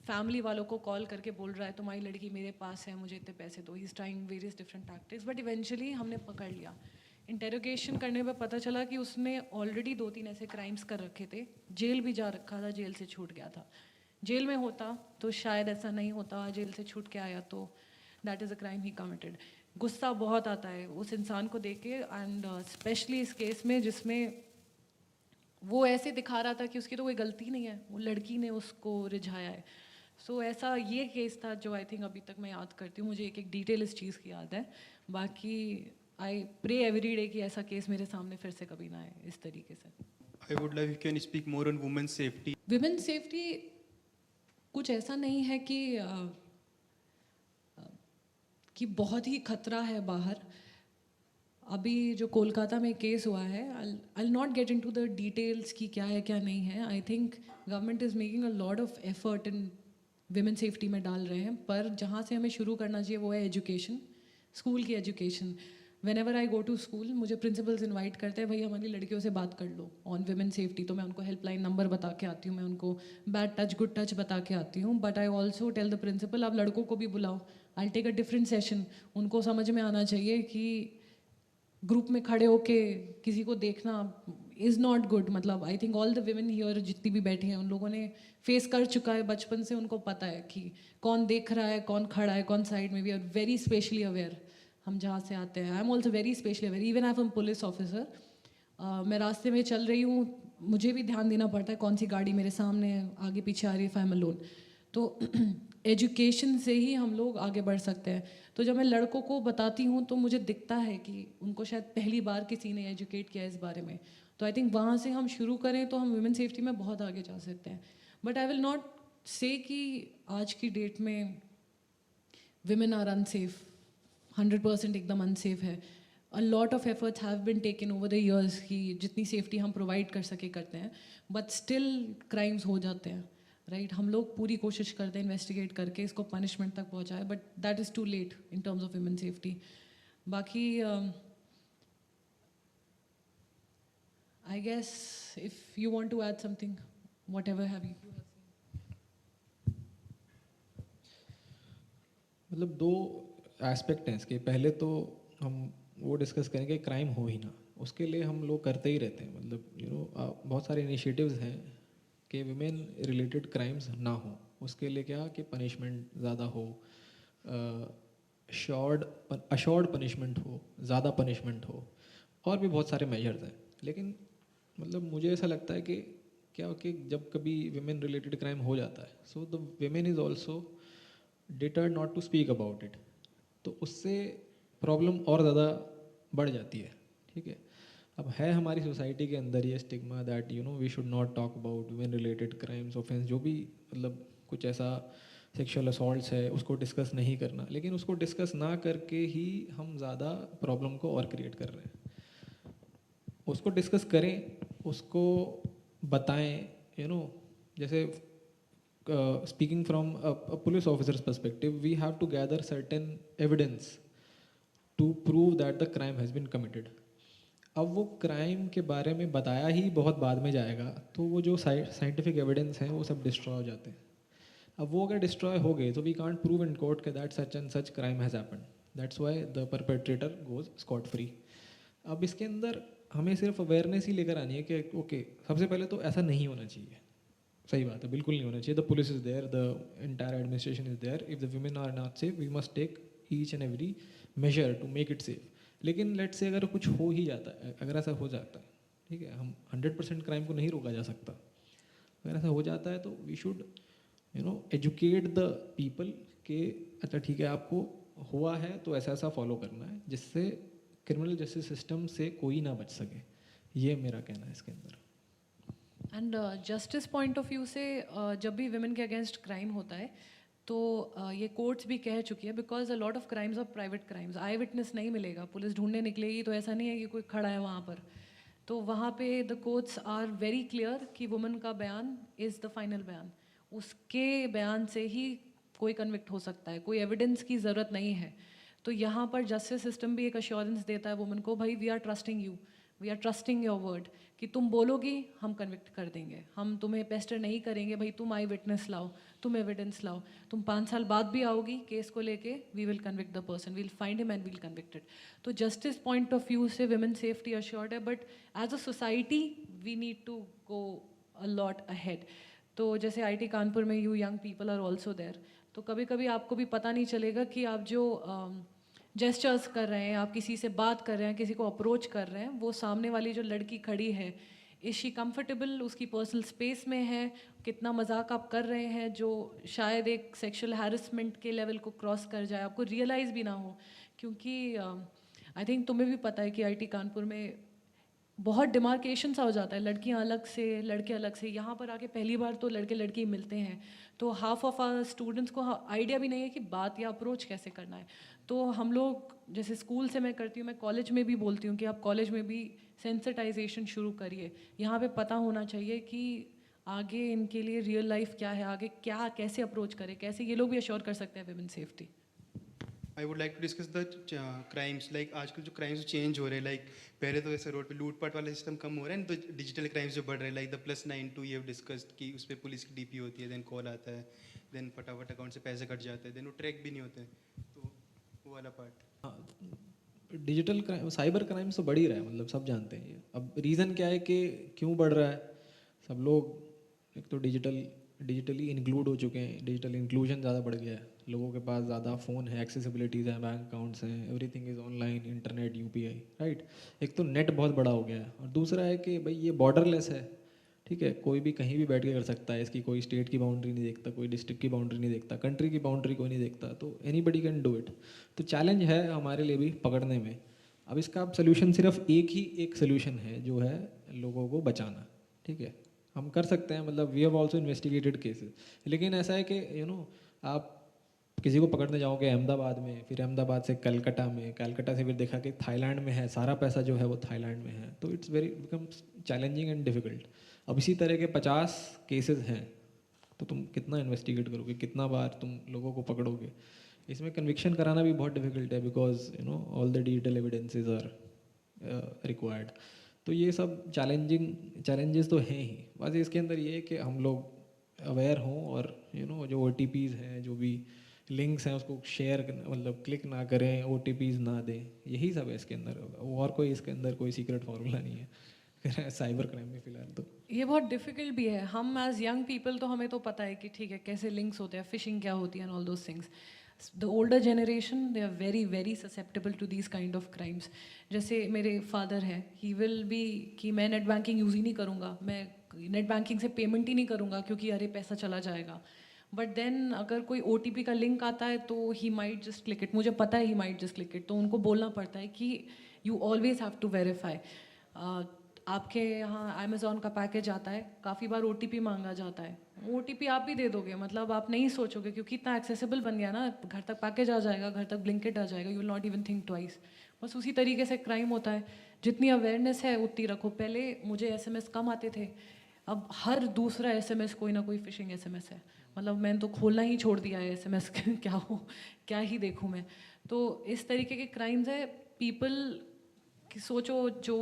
फैमिली वालों को कॉल करके बोल रहा है तुम्हारी लड़की मेरे पास है, मुझे इतने पैसे दो, he is trying various different tactics, but eventually हमने पकड़ लिया। इंटेरोगेशन करने पर पता चला कि उसने ऑलरेडी 2-3 ऐसे क्राइम्स कर रखे थे, जेल भी जा रखा था, जेल से छूट गया था। जेल में होता तो शायद ऐसा नहीं होता, जेल से छूट के आया तो that is a crime he committed. गुस्सा बहुत आता है उस इंसान को देख के, एंड स्पेशली इस केस में जिसमें वो ऐसे दिखा रहा था कि उसकी तो कोई गलती नहीं है, वो लड़की ने उसको रिझाया है। सो ऐसा ये केस था जो आई थिंक अभी तक मैं याद करती हूँ, मुझे एक एक डिटेल इस चीज़ की याद है। बाकी आई प्रे एवरी डे कि ऐसा केस मेरे सामने फिर से कभी ना आए इस तरीके से। I would love if you can speak more on women's safety. Women safety कुछ ऐसा नहीं है कि बहुत ही खतरा है बाहर। अभी जो कोलकाता में केस हुआ है, I not get into the details कि क्या है क्या नहीं है। I think government is making a lot of effort in women safety में डाल रहे हैं, पर जहाँ से हमें शुरू करना चाहिए वो है एजुकेशन, स्कूल की education. Whenever I go to school, मुझे प्रिंसिपल्स इन्वाइट करते हैं, भाई हमारी लड़कियों से बात कर लो ऑन विमेन सेफ्टी, तो मैं उनको हेल्पलाइन नंबर बता के आती हूँ, मैं उनको बैड टच गुड टच बता के आती हूँ। But I also tell the principal आप लड़कों को भी बुलाओ, I take a different session. उनको समझ में आना चाहिए कि ग्रुप में खड़े होके किसी को देखना इज़ नॉट गुड। मतलब I think all the women here जितनी भी बैठी हैं उन लोगों ने फेस कर चुका है बचपन से, उनको पता है कि कौन देख रहा है, कौन खड़ा है, कौन साइड में। We are very specially aware, हम जहाँ से आते हैं। I am also very specially aware, even I am police officer. मैं रास्ते में चल रही हूँ, मुझे भी ध्यान देना पड़ता है कौन सी गाड़ी मेरे सामने है, आगे पीछे आ रही है, इफ आई एम अलोन। तो एजुकेशन से ही हम लोग आगे बढ़ सकते हैं। तो जब मैं लड़कों को बताती हूँ तो मुझे दिखता है कि उनको शायद पहली बार किसी ने एजुकेट किया इस बारे में। तो आई थिंक वहाँ से हम शुरू करें तो हम वुमेन सेफ्टी में बहुत आगे जा सकते हैं। बट आई विल नॉट से कि आज की डेट में women are unsafe, 100% एकदम अनसेफ है। अ lot of efforts have been taken over the years कि जितनी सेफ्टी हम प्रोवाइड कर सके करते हैं, बट स्टिल क्राइम्स हो जाते हैं, राइट। हम लोग पूरी कोशिश करते हैं इन्वेस्टिगेट करके इसको पनिशमेंट तक पहुंचाए, but that is too late in terms of women safety. बाकी I guess if you want to add something, whatever have you. मतलब दो एस्पेक्ट हैं इसके। पहले तो हम वो डिस्कस करेंगे क्राइम हो ही ना, उसके लिए हम लोग करते ही रहते हैं। मतलब बहुत सारे इनिशिएटिव्स हैं कि विमेन रिलेटेड क्राइम्स ना हो। उसके लिए क्या कि पनिशमेंट ज़्यादा हो, अशोर्ड पनिशमेंट हो, ज़्यादा पनिशमेंट हो, और भी बहुत सारे मेजर्स हैं। लेकिन मतलब मुझे ऐसा लगता है कि क्या कि जब कभी विमेन रिलेटेड क्राइम हो जाता है, so the women is also deterred not to speak about it, तो उससे प्रॉब्लम और ज़्यादा बढ़ जाती है, ठीक है। अब है हमारी सोसाइटी के अंदर ये stigma that you know we should not talk about women related crimes, offence, जो भी मतलब कुछ ऐसा सेक्सुअल असॉल्ट्स है उसको डिस्कस नहीं करना, लेकिन उसको डिस्कस ना करके ही हम ज़्यादा प्रॉब्लम को और क्रिएट कर रहे हैं। उसको डिस्कस करें, उसको बताएं, यू नो, जैसे speaking from a police officer's perspective, we have to gather certain evidence to prove that the crime has been committed. अब वो क्राइम के बारे में बताया ही बहुत बाद में जाएगा, तो वो जो साइंटिफिक एविडेंस हैं वो सब डिस्ट्रॉय हो जाते हैं। अब वो अगर डिस्ट्रॉय हो गए तो we can't prove in court के that such and such crime has happened, that's why the perpetrator goes scot free. अब इसके अंदर हमें सिर्फ अवेयरनेस ही लेकर आनी है कि ओके, सबसे पहले तो ऐसा नहीं होना चाहिए, सही बात है, बिल्कुल नहीं होना चाहिए। The police is there, the entire administration is there, if the women are not safe we must take each and every measure to make it safe. लेकिन लेट से अगर कुछ हो ही जाता है, अगर ऐसा हो जाता है, ठीक है, हम 100% क्राइम को नहीं रोका जा सकता, अगर ऐसा हो जाता है तो we should you know educate the people कि अच्छा ठीक है, आपको हुआ है तो ऐसा ऐसा फॉलो करना है, जिससे क्रिमिनल जस्टिस सिस्टम से कोई ना बच सके। ये मेरा कहना है इसके अंदर। And justice point of view से जब भी वुमेन के अगेंस्ट क्राइम होता है तो ये कोर्ट्स भी कह चुकी है, because a lot of crimes of private crimes, I witness नहीं मिलेगा, पुलिस ढूंढने निकलेगी तो ऐसा नहीं है कि कोई खड़ा है वहाँ पर, तो वहाँ पे the courts are very clear कि वुमन का बयान इज़ द फाइनल बयान, उसके बयान से ही कोई कन्विक्ट हो सकता है, कोई एविडेंस की ज़रूरत नहीं है। तो यहाँ पर जस्टिस सिस्टम भी एक अश्योरेंस देता है वुमन को, भाई we are trusting you, we are trusting your word, कि तुम बोलोगी हम कन्विक्ट कर देंगे, हम तुम्हें पेस्टर नहीं करेंगे, भाई तुम आई विटनेस लाओ, तुम एविडेंस लाओ, तुम 5 साल बाद भी आओगी केस को लेके, we will convict the person, we'll find him and we'll convicted. तो जस्टिस पॉइंट ऑफ व्यू से विमेन सेफ्टी अश्योर्ड है, but as a society we need to go a lot ahead. तो जैसे आईटी कानपुर में you young people are also there, तो कभी कभी आपको भी पता नहीं चलेगा कि आप जो जेस्चर्स कर रहे हैं, आप किसी से बात कर रहे हैं, किसी को अप्रोच कर रहे हैं, वो सामने वाली जो लड़की खड़ी है, इज़ शी कंफर्टेबल, उसकी पर्सनल स्पेस में है, कितना मजाक आप कर रहे हैं जो शायद एक सेक्सुअल हैरेसमेंट के लेवल को क्रॉस कर जाए, आपको रियलाइज़ भी ना हो। क्योंकि आई थिंक तुम्हें भी पता है कि आईटी कानपुर में बहुत डिमार्केशन सा हो जाता है, लड़कियां अलग से लड़के अलग से, यहाँ पर आके पहली बार तो लड़के लड़की मिलते हैं, तो हाफ ऑफ आवर स्टूडेंट्स को आइडिया भी नहीं है कि बात या अप्रोच कैसे करना है। तो हम लोग जैसे स्कूल से मैं करती हूँ, मैं कॉलेज में भी बोलती हूँ कि आप कॉलेज में भी सेंसिटाइजेशन शुरू करिए, यहाँ पे पता होना चाहिए कि आगे इनके लिए रियल लाइफ क्या है, आगे क्या कैसे अप्रोच करें, कैसे ये लोग भी अश्योर कर सकते हैं women safety. I would like to discuss the crimes, like आजकल जो क्राइम्स चेंज हो रहे हैं, लाइक पहले तो ऐसे रोड पे लूटपाट वाला सिस्टम कम हो रहा है, तो डिजिटल क्राइम्स जो बढ़ रहे हैं, लाइक द +92 ये डिस्कस्ड कि उस पर पुलिस की डीपी होती है, देन कॉल आता है, देन फटाफट अकाउंट से पैसे कट जाते हैं, देन वो ट्रैक भी नहीं होते हैं, तो वो वाला part. Digital crime, cyber crime तो बढ़ ही रहा है, मतलब सब जानते हैं ये। अब रीज़न क्या है कि क्यों बढ़ रहा है, सब लोग एक तो डिजिटली इंक्लूड हो चुके हैं, डिजिटल इंक्लूजन ज़्यादा बढ़ गया है, लोगों के पास ज़्यादा फ़ोन है, एक्सेसिबिलिटीज़ हैं, बैंक अकाउंट्स हैं, everything is online, internet, UPI, right. एक तो नेट बहुत बड़ा हो गया है, और दूसरा है कि भाई ये बॉर्डरलेस है, ठीक है, कोई भी कहीं भी बैठ के कर सकता है, इसकी कोई स्टेट की बाउंड्री नहीं देखता, कोई डिस्ट्रिक्ट की बाउंड्री नहीं देखता, कंट्री की बाउंड्री कोई नहीं देखता, तो एनीबडी कैन डू इट। तो चैलेंज है हमारे लिए भी पकड़ने में। अब इसका अब सोल्यूशन सिर्फ एक सोल्यूशन है, जो है लोगों को बचाना, ठीक है, हम कर सकते हैं, मतलब we have also investigated cases. लेकिन ऐसा है कि यू नो आप किसी को पकड़ने जाओगे अहमदाबाद में, फिर अहमदाबाद से कलकत्ता में, कलकत्ता से फिर देखा कि थाईलैंड में है, सारा पैसा जो है वो थाईलैंड में है, तो it's very becomes challenging and difficult. अब इसी तरह के 50 केसेस हैं, तो तुम कितना इन्वेस्टिगेट करोगे, कितना बार तुम लोगों को पकड़ोगे, इसमें कन्विक्शन कराना भी बहुत डिफिकल्ट है, because you know all the digital evidences are required. तो ये सब चैलेंजेस तो हैं ही, बस इसके अंदर ये है कि हम लोग अवेयर हों, और यू नो जो OTPs हैं, जो भी लिंक्स हैं, उसको शेयर, मतलब क्लिक ना करें, OTPs ना दें, यही सब है इसके अंदर, और कोई इसके अंदर कोई सीक्रेट फार्मूला नहीं है साइबर क्राइम में फ़िलहाल तो। ये बहुत डिफिकल्ट भी है, हम एज यंग पीपल तो हमें तो पता है कि ठीक है कैसे लिंक्स होते हैं, फिशिंग क्या होती है and all those things. The older generation they are very very susceptible to these kind of crimes. जैसे मेरे फादर हैं, ही विल बी कि मैं नेट बैंकिंग यूज़ ही नहीं करूँगा, मैं नेट बैंकिंग से पेमेंट ही नहीं करूँगा क्योंकि अरे पैसा चला जाएगा. बट देन अगर कोई OTP का लिंक आता है तो he might just click it. मुझे पता है he might just click it, तो उनको बोलना पड़ता है कि you always have to verify. आपके यहाँ अमेज़ॉन का पैकेज आता है, काफ़ी बार OTP मांगा जाता है. OTP आप भी दे दोगे, मतलब आप नहीं सोचोगे क्योंकि इतना एक्सेसिबल बन गया ना, घर तक पैकेज आ जाएगा, घर तक ब्लिंकिट आ जाएगा, you will not even think twice. बस उसी तरीके से क्राइम होता है. जितनी अवेयरनेस है उतनी रखो. पहले मुझे SMS कम आते थे, अब हर दूसरा SMS कोई ना कोई फिशिंग SMS है. मतलब मैंने तो खोलना ही छोड़ दिया है SMS. क्या हो, क्या ही देखूँ मैं. तो इस तरीके के क्राइम्स है. पीपल कि सोचो जो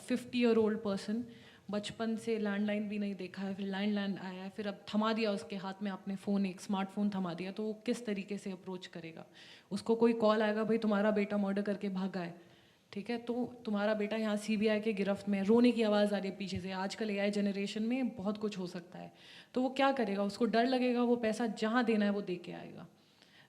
50-year-old पर्सन बचपन से लैंडलाइन भी नहीं देखा है, फिर लैंडलाइन आया है, फिर अब थमा दिया उसके हाथ में आपने फ़ोन, एक स्मार्टफोन थमा दिया, तो वो किस तरीके से अप्रोच करेगा. उसको कोई कॉल आएगा, भाई तुम्हारा बेटा मर्डर करके भागा है, ठीक है, तो तुम्हारा बेटा यहाँ CBI के गिरफ्त में, रोने की आवाज़ आ रही है पीछे से. आजकल AI जनरेशन में बहुत कुछ हो सकता है. तो वो क्या करेगा, उसको डर लगेगा, वो पैसा जहाँ देना है वो दे के आएगा.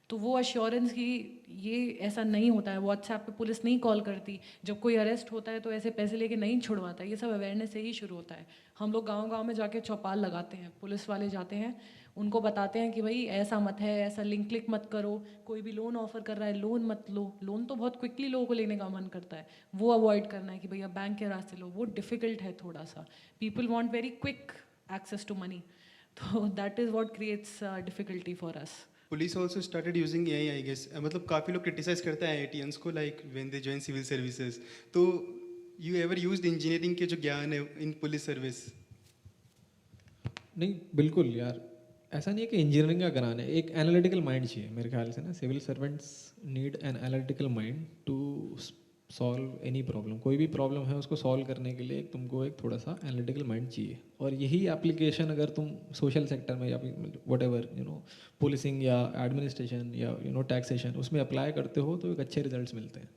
तो वो अश्योरेंस की ये ऐसा नहीं होता है. व्हाट्सएप पे पुलिस नहीं कॉल करती. जब कोई अरेस्ट होता है तो ऐसे पैसे लेके नहीं छुड़वाता. ये सब अवेयरनेस से ही शुरू होता है. हम लोग गांव-गांव में जाके चौपाल लगाते हैं, पुलिस वाले जाते हैं, उनको बताते हैं कि भाई ऐसा मत है, ऐसा लिंक क्लिक मत करो, कोई भी लोन ऑफर कर रहा है लोन मत लो. लोन तो बहुत क्विकली लोगों को लेने का मन करता है, वो अवॉइड करना है कि भैया बैंक के रास्ते लो, वो डिफ़िकल्ट है थोड़ा सा. People want very quick access to money, तो that is what creates difficulty for us. Police also started using AI I guess. मतलब काफ़ी लोग क्रिटिसाइज करते हैं IITians को, like when they join civil services. तो यू एवर यूज्ड इंजीनियरिंग के जो ज्ञान है इन पुलिस सर्विस? नहीं, बिल्कुल यार, ऐसा नहीं है कि इंजीनियरिंग का कराना है. एक एनालिटिकल माइंड चाहिए मेरे ख्याल से ना. Civil servants need an analytical mind to solve any problem. कोई भी प्रॉब्लम है उसको सॉल्व करने के लिए तुमको एक थोड़ा सा एनालिटिकल माइंड चाहिए. और यही एप्लीकेशन अगर तुम सोशल सेक्टर में या वट एवर पुलिसिंग या एडमिनिस्ट्रेशन या टैक्सेशन उसमें अप्लाई करते हो तो एक अच्छे रिजल्ट्स मिलते हैं.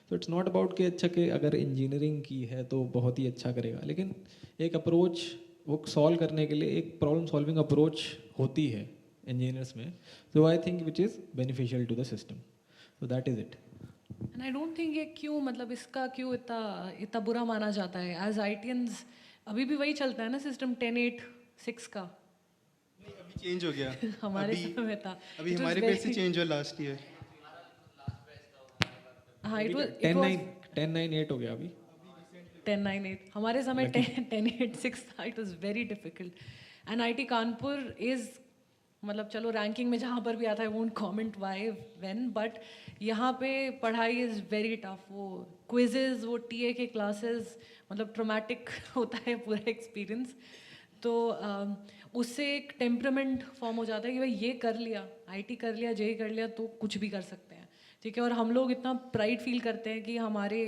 तो इट्स नॉट अबाउट कि अच्छा कि अगर इंजीनियरिंग की है तो बहुत ही अच्छा करेगा, लेकिन एक अप्रोच वो सॉल्व करने के लिए एक प्रॉब्लम सॉल्विंग अप्रोच होती है इंजीनियर्स में. तो I think which is beneficial to the system. So that is it. And I don't think ये क्यों, मतलब इसका क्यों इतना इतना बुरा माना जाता है. एज ITians अभी भी वही चलता है ना सिस्टम 10-8-6 का. नहीं, अभी चेंज हो गया. हमारे अभी समय में था. अभी It was हमारे very- पेज से चेंज हुआ लास्ट ईयर. हाँ, it was 10-9-8 हो गया अभी. 10-9-8. हमारे समय 10-8-6 था. It was very difficult. And IIT Kanpur is, मतलब चलो रैंकिंग में जहाँ पर भी आता है, won't comment why when, but यहाँ पे पढ़ाई इज़ वेरी टफ. वो क्विजेज, वो TA के क्लासेस, मतलब ट्रोमैटिक होता है पूरा एक्सपीरियंस. तो उससे एक टेम्परामेंट फॉर्म हो जाता है कि भाई ये कर लिया, IT कर लिया, JEE कर लिया, तो कुछ भी कर सकते हैं, ठीक है. और हम लोग इतना प्राइड फील करते हैं कि हमारे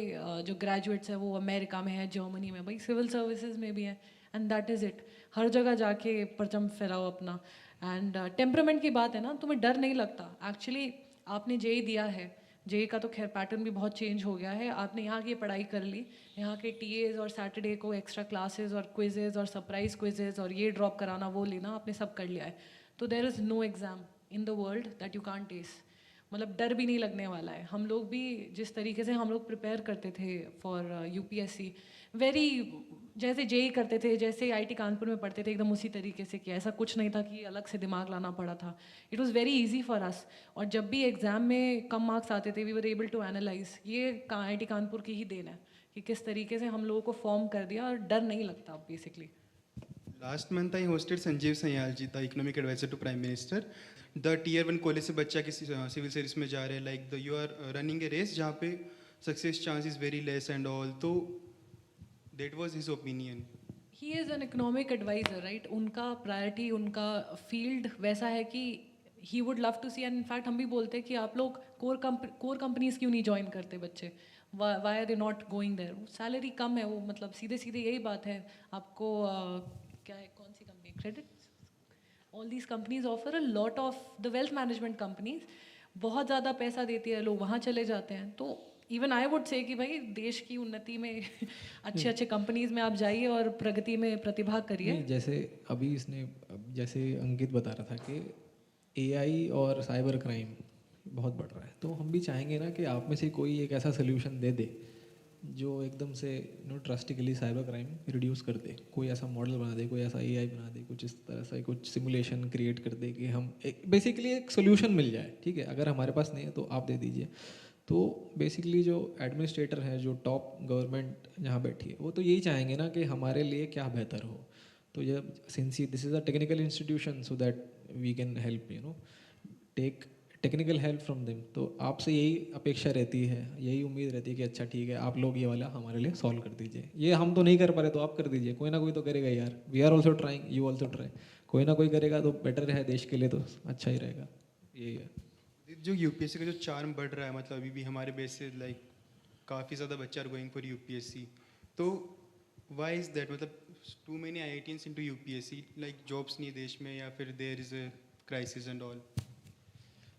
जो ग्रेजुएट्स हैं वो अमेरिका में है, जर्मनी में, भाई सिविल सर्विसेज में भी है. And that is it. हर जगह जाके परचम फहराओ अपना. एंड टेम्परामेंट की बात है ना, तुम्हें डर नहीं लगता. एक्चुअली आपने JEE दिया है, JEE का तो खैर पैटर्न भी बहुत चेंज हो गया है. आपने यहाँ की पढ़ाई कर ली, यहाँ के TAs और सैटरडे को एक्स्ट्रा क्लासेस और क्विजेज और सरप्राइज क्विजेज और ये ड्रॉप कराना वो लेना, आपने सब कर लिया है. तो there is no exam in the world that you can't test. मतलब डर भी नहीं लगने वाला है. हम लोग भी जिस तरीके से हम लोग प्रिपेयर करते थे फॉर UPSC, वेरी जैसे JEE करते थे, जैसे IIT कानपुर में पढ़ते थे, एकदम उसी तरीके से किया. ऐसा कुछ नहीं था कि अलग से दिमाग लाना पड़ा था. It was very easy for us. और जब भी एग्ज़ाम में कम मार्क्स आते थे, we were able to analyse. ये IIT कानपुर की ही देन है कि किस तरीके से हम लोगों को फॉर्म कर दिया और डर नहीं लगता basically. Last month I hosted Sanjeev Sayal ji, the economic advisor to prime minister. The Tier 1 college से बच्चा किसी सिविल सर्विस में जा रहे हैं, like the you are running a race जहाँ पे success chance is very less and all. तो that was his opinion. He is an economic advisor, right. उनका प्रायोरिटी, उनका फील्ड वैसा है कि he would love to C. And in fact हम भी बोलते हैं कि आप लोग कोर कंपनीज क्यों नहीं ज्वाइन करते बच्चे, why are they not going there. Salary कम है, वो मतलब सीधे सीधे यही बात है. आपको क्या है, कौन सी company, credit, all these companies offer a lot of, the wealth management companies बहुत ज़्यादा पैसा देती है, लोग वहाँ चले जाते हैं. तो इवन आई वुड से कि भाई देश की उन्नति में अच्छे अच्छे कंपनीज में आप जाइए और प्रगति में प्रतिभा करिए. नहीं, जैसे अभी इसने, जैसे अंकित बता रहा था कि AI और साइबर क्राइम बहुत बढ़ रहा है, तो हम भी चाहेंगे ना कि आप में से कोई एक ऐसा सोल्यूशन दे दे जो एकदम से ड्रास्टिकली साइबर क्राइम रिड्यूस कर दे, कोई ऐसा मॉडल बना दे, कोई ऐसा एआई बना दे, कुछ इस तरह से कुछ सिमुलेशन क्रिएट कर दे कि हम बेसिकली एक सोल्यूशन मिल जाए, ठीक है, अगर हमारे पास नहीं है तो आप दे दीजिए। तो बेसिकली जो एडमिनिस्ट्रेटर है, जो टॉप गवर्नमेंट जहाँ बैठी है, वो तो यही चाहेंगे ना कि हमारे लिए क्या बेहतर हो। तो ये since this is a technical institution, so that we can help take technical help from them. तो आपसे यही अपेक्षा रहती है, यही उम्मीद रहती है कि अच्छा ठीक है, आप लोग ये वाला हमारे लिए सॉल्व कर दीजिए। ये हम तो नहीं कर पा रहे तो आप कर दीजिए, कोई ना कोई तो करेगा यार। We are also trying, you also try. कोई ना कोई करेगा तो बेटर है, देश के लिए तो अच्छा ही रहेगा। यही है। जो यूपीएससी का जो चार्म बढ़ रहा है, मतलब अभी भी हमारे बेस से लाइक काफ़ी ज़्यादा बच्चे आर गोइंग फॉर यूपीएससी, तो वाई इज़ दैट? मतलब too many IITians into UPSC, like jobs नहीं है देश में, या फिर there is a crisis and all?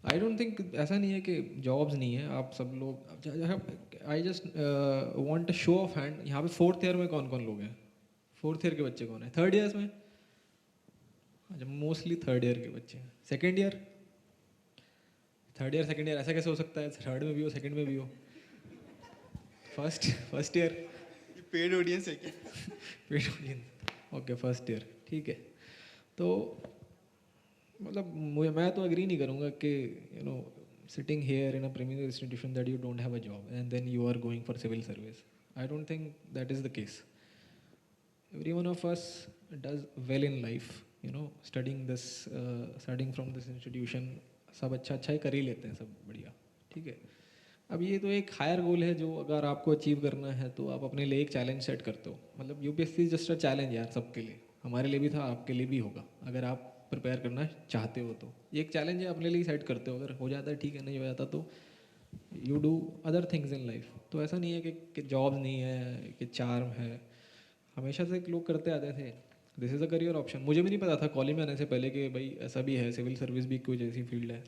I don't think, ऐसा नहीं है कि जॉब्स नहीं है। आप सब लोग, I just want a show off hand. यहाँ पे 4th ईयर में कौन कौन लोग हैं? 4th ईयर के बच्चे कौन है? 3rd ईयर्स में? अच्छा, मोस्टली 3rd ईयर के बच्चे हैं। 2nd year, 3rd year, 2nd year, ऐसा कैसे हो सकता है? 3rd में भी हो, 2nd में भी हो। First year. पेड ऑडियंस है क्या? ओके, 1st ईयर, ठीक है। तो मतलब मैं तो एग्री नहीं करूँगा कि sitting here in a premier institution that you don't have a job and then you are going for civil service. I don't think that is the case. Every one of us does well in life, starting from this institution. सब अच्छा ही कर ही लेते हैं, सब बढ़िया, ठीक है। अब ये तो एक हायर गोल है जो अगर आपको अचीव करना है तो आप अपने लिए एक चैलेंज सेट करते हो। मतलब यूपीएससी जस्ट अ चैलेंज यार, सबके लिए, हमारे लिए भी था, आपके लिए भी होगा, अगर आप प्रिपेयर करना चाहते हो तो। ये एक चैलेंज है, अपने लिए सेट करते हो। अगर हो जाता है ठीक है, नहीं हो जाता तो you do other things in life. तो ऐसा नहीं है कि जॉब नहीं है, कि चार्म है। हमेशा से लोग करते आते थे, this is a career option. मुझे भी नहीं पता था कॉलेज में आने से पहले कि भाई ऐसा भी है, सिविल सर्विस भी कुछ ऐसी फील्ड है।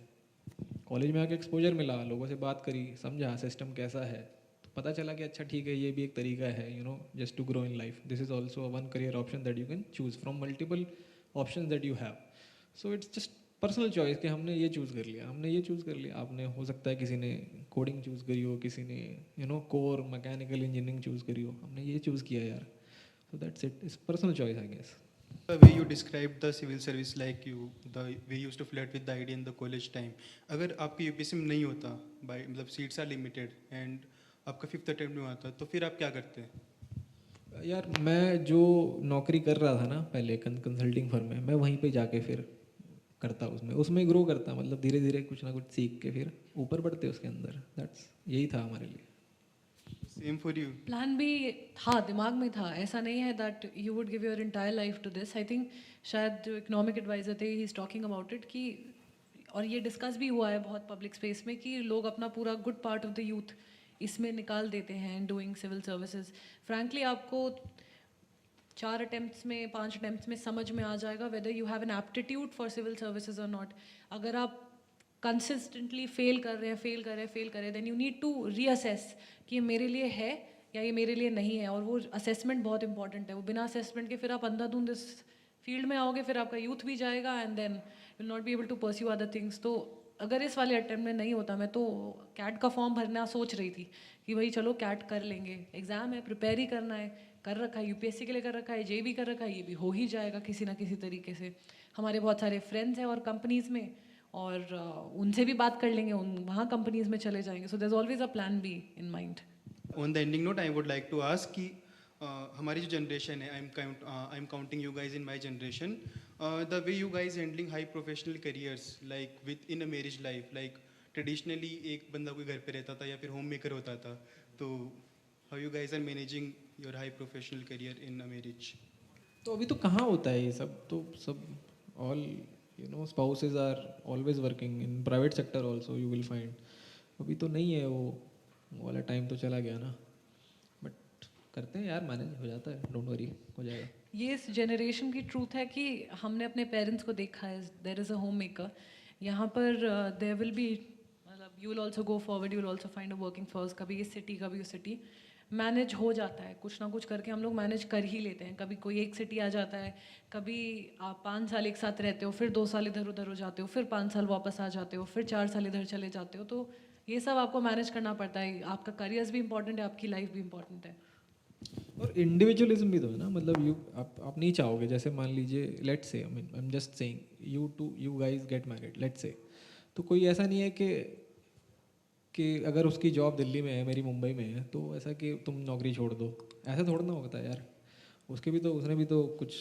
कॉलेज में आके एक्सपोजर मिला, लोगों से बात करी, समझा सिस्टम कैसा है, तो पता चला कि अच्छा ठीक है, ये भी एक तरीका है just to grow in life. This is also one career option that you can choose from multiple option that you have. So it's just personal choice कि हमने ये चूज़ कर लिया, हमने ये चूज़ कर लिया। आपने, हो सकता है किसी ने कोडिंग चूज़ करी हो, किसी ने कोर मैकेनिकल इंजीनियरिंग चूज़ करी हो, हमने ये चूज़ किया यार। So that's it, it's personal choice I guess. The way you described the civil service, like the way you used to flirt with the idea in the college time, अगर आपके UPSC में नहीं होता, by मतलब seats are limited and आपका 5th attempt में आता, तो फिर आप क्या करते हैं? यार मैं जो नौकरी कर रहा था ना पहले कंसल्टिंग फर्म में, मैं वहीं पे जाके फिर करता, उसमें ग्रो करता, मतलब धीरे धीरे कुछ ना कुछ सीख के फिर ऊपर बढ़ते उसके अंदर। दैट्स, यही था हमारे लिए। Same for you? प्लान भी था, दिमाग में था। ऐसा नहीं है that you would give your entire life to this. I think शायद जो इकोनॉमिक एडवाइजर थे, he is talking about it कि, और ये डिस्कस भी हुआ है बहुत पब्लिक स्पेस में, कि लोग अपना पूरा good part of the youth इसमें निकाल देते हैं डूइंग सिविल सर्विसेज। फ्रैंकली आपको 4 अटेम्प्ट्स में, 5 अटेम्प्ट्स में समझ में आ जाएगा whether you have an aptitude for civil services और नॉट। अगर आप कंसिस्टेंटली फेल कर रहे हैं, then you need to reassess कि ये मेरे लिए है या ये मेरे लिए नहीं है। और वो असेसमेंट बहुत इंपॉर्टेंट है। वो बिना असेसमेंट के फिर आप अंधाधुंध इस फील्ड में आओगे, फिर आपका यूथ भी जाएगा and then you will not be able to pursue other things. तो अगर इस वाले अटेम्प्ट में नहीं होता, मैं तो कैट का फॉर्म भरना सोच रही थी कि भाई चलो कैट कर लेंगे, एग्ज़ाम है, प्रिपेयर ही करना है, कर रखा है, यूपीएससी के लिए कर रखा है, जे भी कर रखा है, ये भी हो ही जाएगा किसी ना किसी तरीके से। हमारे बहुत सारे फ्रेंड्स हैं और कंपनीज़ में, और उनसे भी बात कर लेंगे, वहाँ कंपनीज़ में चले जाएंगे। So there is always a plan B in mind. On the ending note I would like to ask कि हमारी जो जनरेशन है, I am counting you guys in my generation, the way you guys handling high professional careers like within a marriage life, like traditionally एक बंदा कोई घर पे रहता था या फिर होम मेकर होता था, तो how you guys are managing your high professional career in a marriage? तो अभी तो कहाँ होता है ये सब, तो सब all spouses are always working in private sector also, you will find. अभी तो नहीं है वो वाला टाइम, तो चला गया ना। बट करते हैं यार, मैनेज हो जाता है, डोंट वरी, हो जाएगा। ये इस जनरेशन की ट्रूथ है कि हमने अपने पेरेंट्स को देखा है, there is a home maker. यहाँ पर देयर विल बी, मतलब you will also go forward, you will also find a working force, कभी इस सिटी कभी उस सिटी। मैनेज हो जाता है, कुछ ना कुछ करके हम लोग मैनेज कर ही लेते हैं। कभी कोई एक सिटी आ जाता है, कभी आप 5 साल एक साथ रहते हो, फिर 2 साल इधर उधर हो जाते हो, फिर 5 साल वापस आ जाते हो, फिर 4 साल इधर चले जाते हो। तो ये सब आपको मैनेज करना पड़ता है। आपका करियर्स भी इंपॉर्टेंट है, आपकी लाइफ भी इंपॉर्टेंट है। और इंडिविजुअलिज्म भी तो है ना, मतलब आप नहीं चाहोगे, जैसे मान लीजिए let's say, I am just saying you guys get married let's say, तो कोई ऐसा नहीं है कि अगर उसकी जॉब दिल्ली में है, मेरी मुंबई में है, तो ऐसा कि तुम नौकरी छोड़ दो, ऐसा थोड़ा ना होता है यार। उसने भी तो कुछ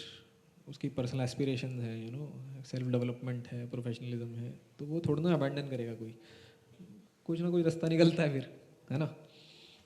उसकी पर्सनल एस्पिरेशन है, सेल्फ डेवलपमेंट है, प्रोफेशनलिज्म है, तो वो थोड़ा ना अबैंडन करेगा कोई, कुछ ना कुछ रास्ता निकलता है फिर, है ना।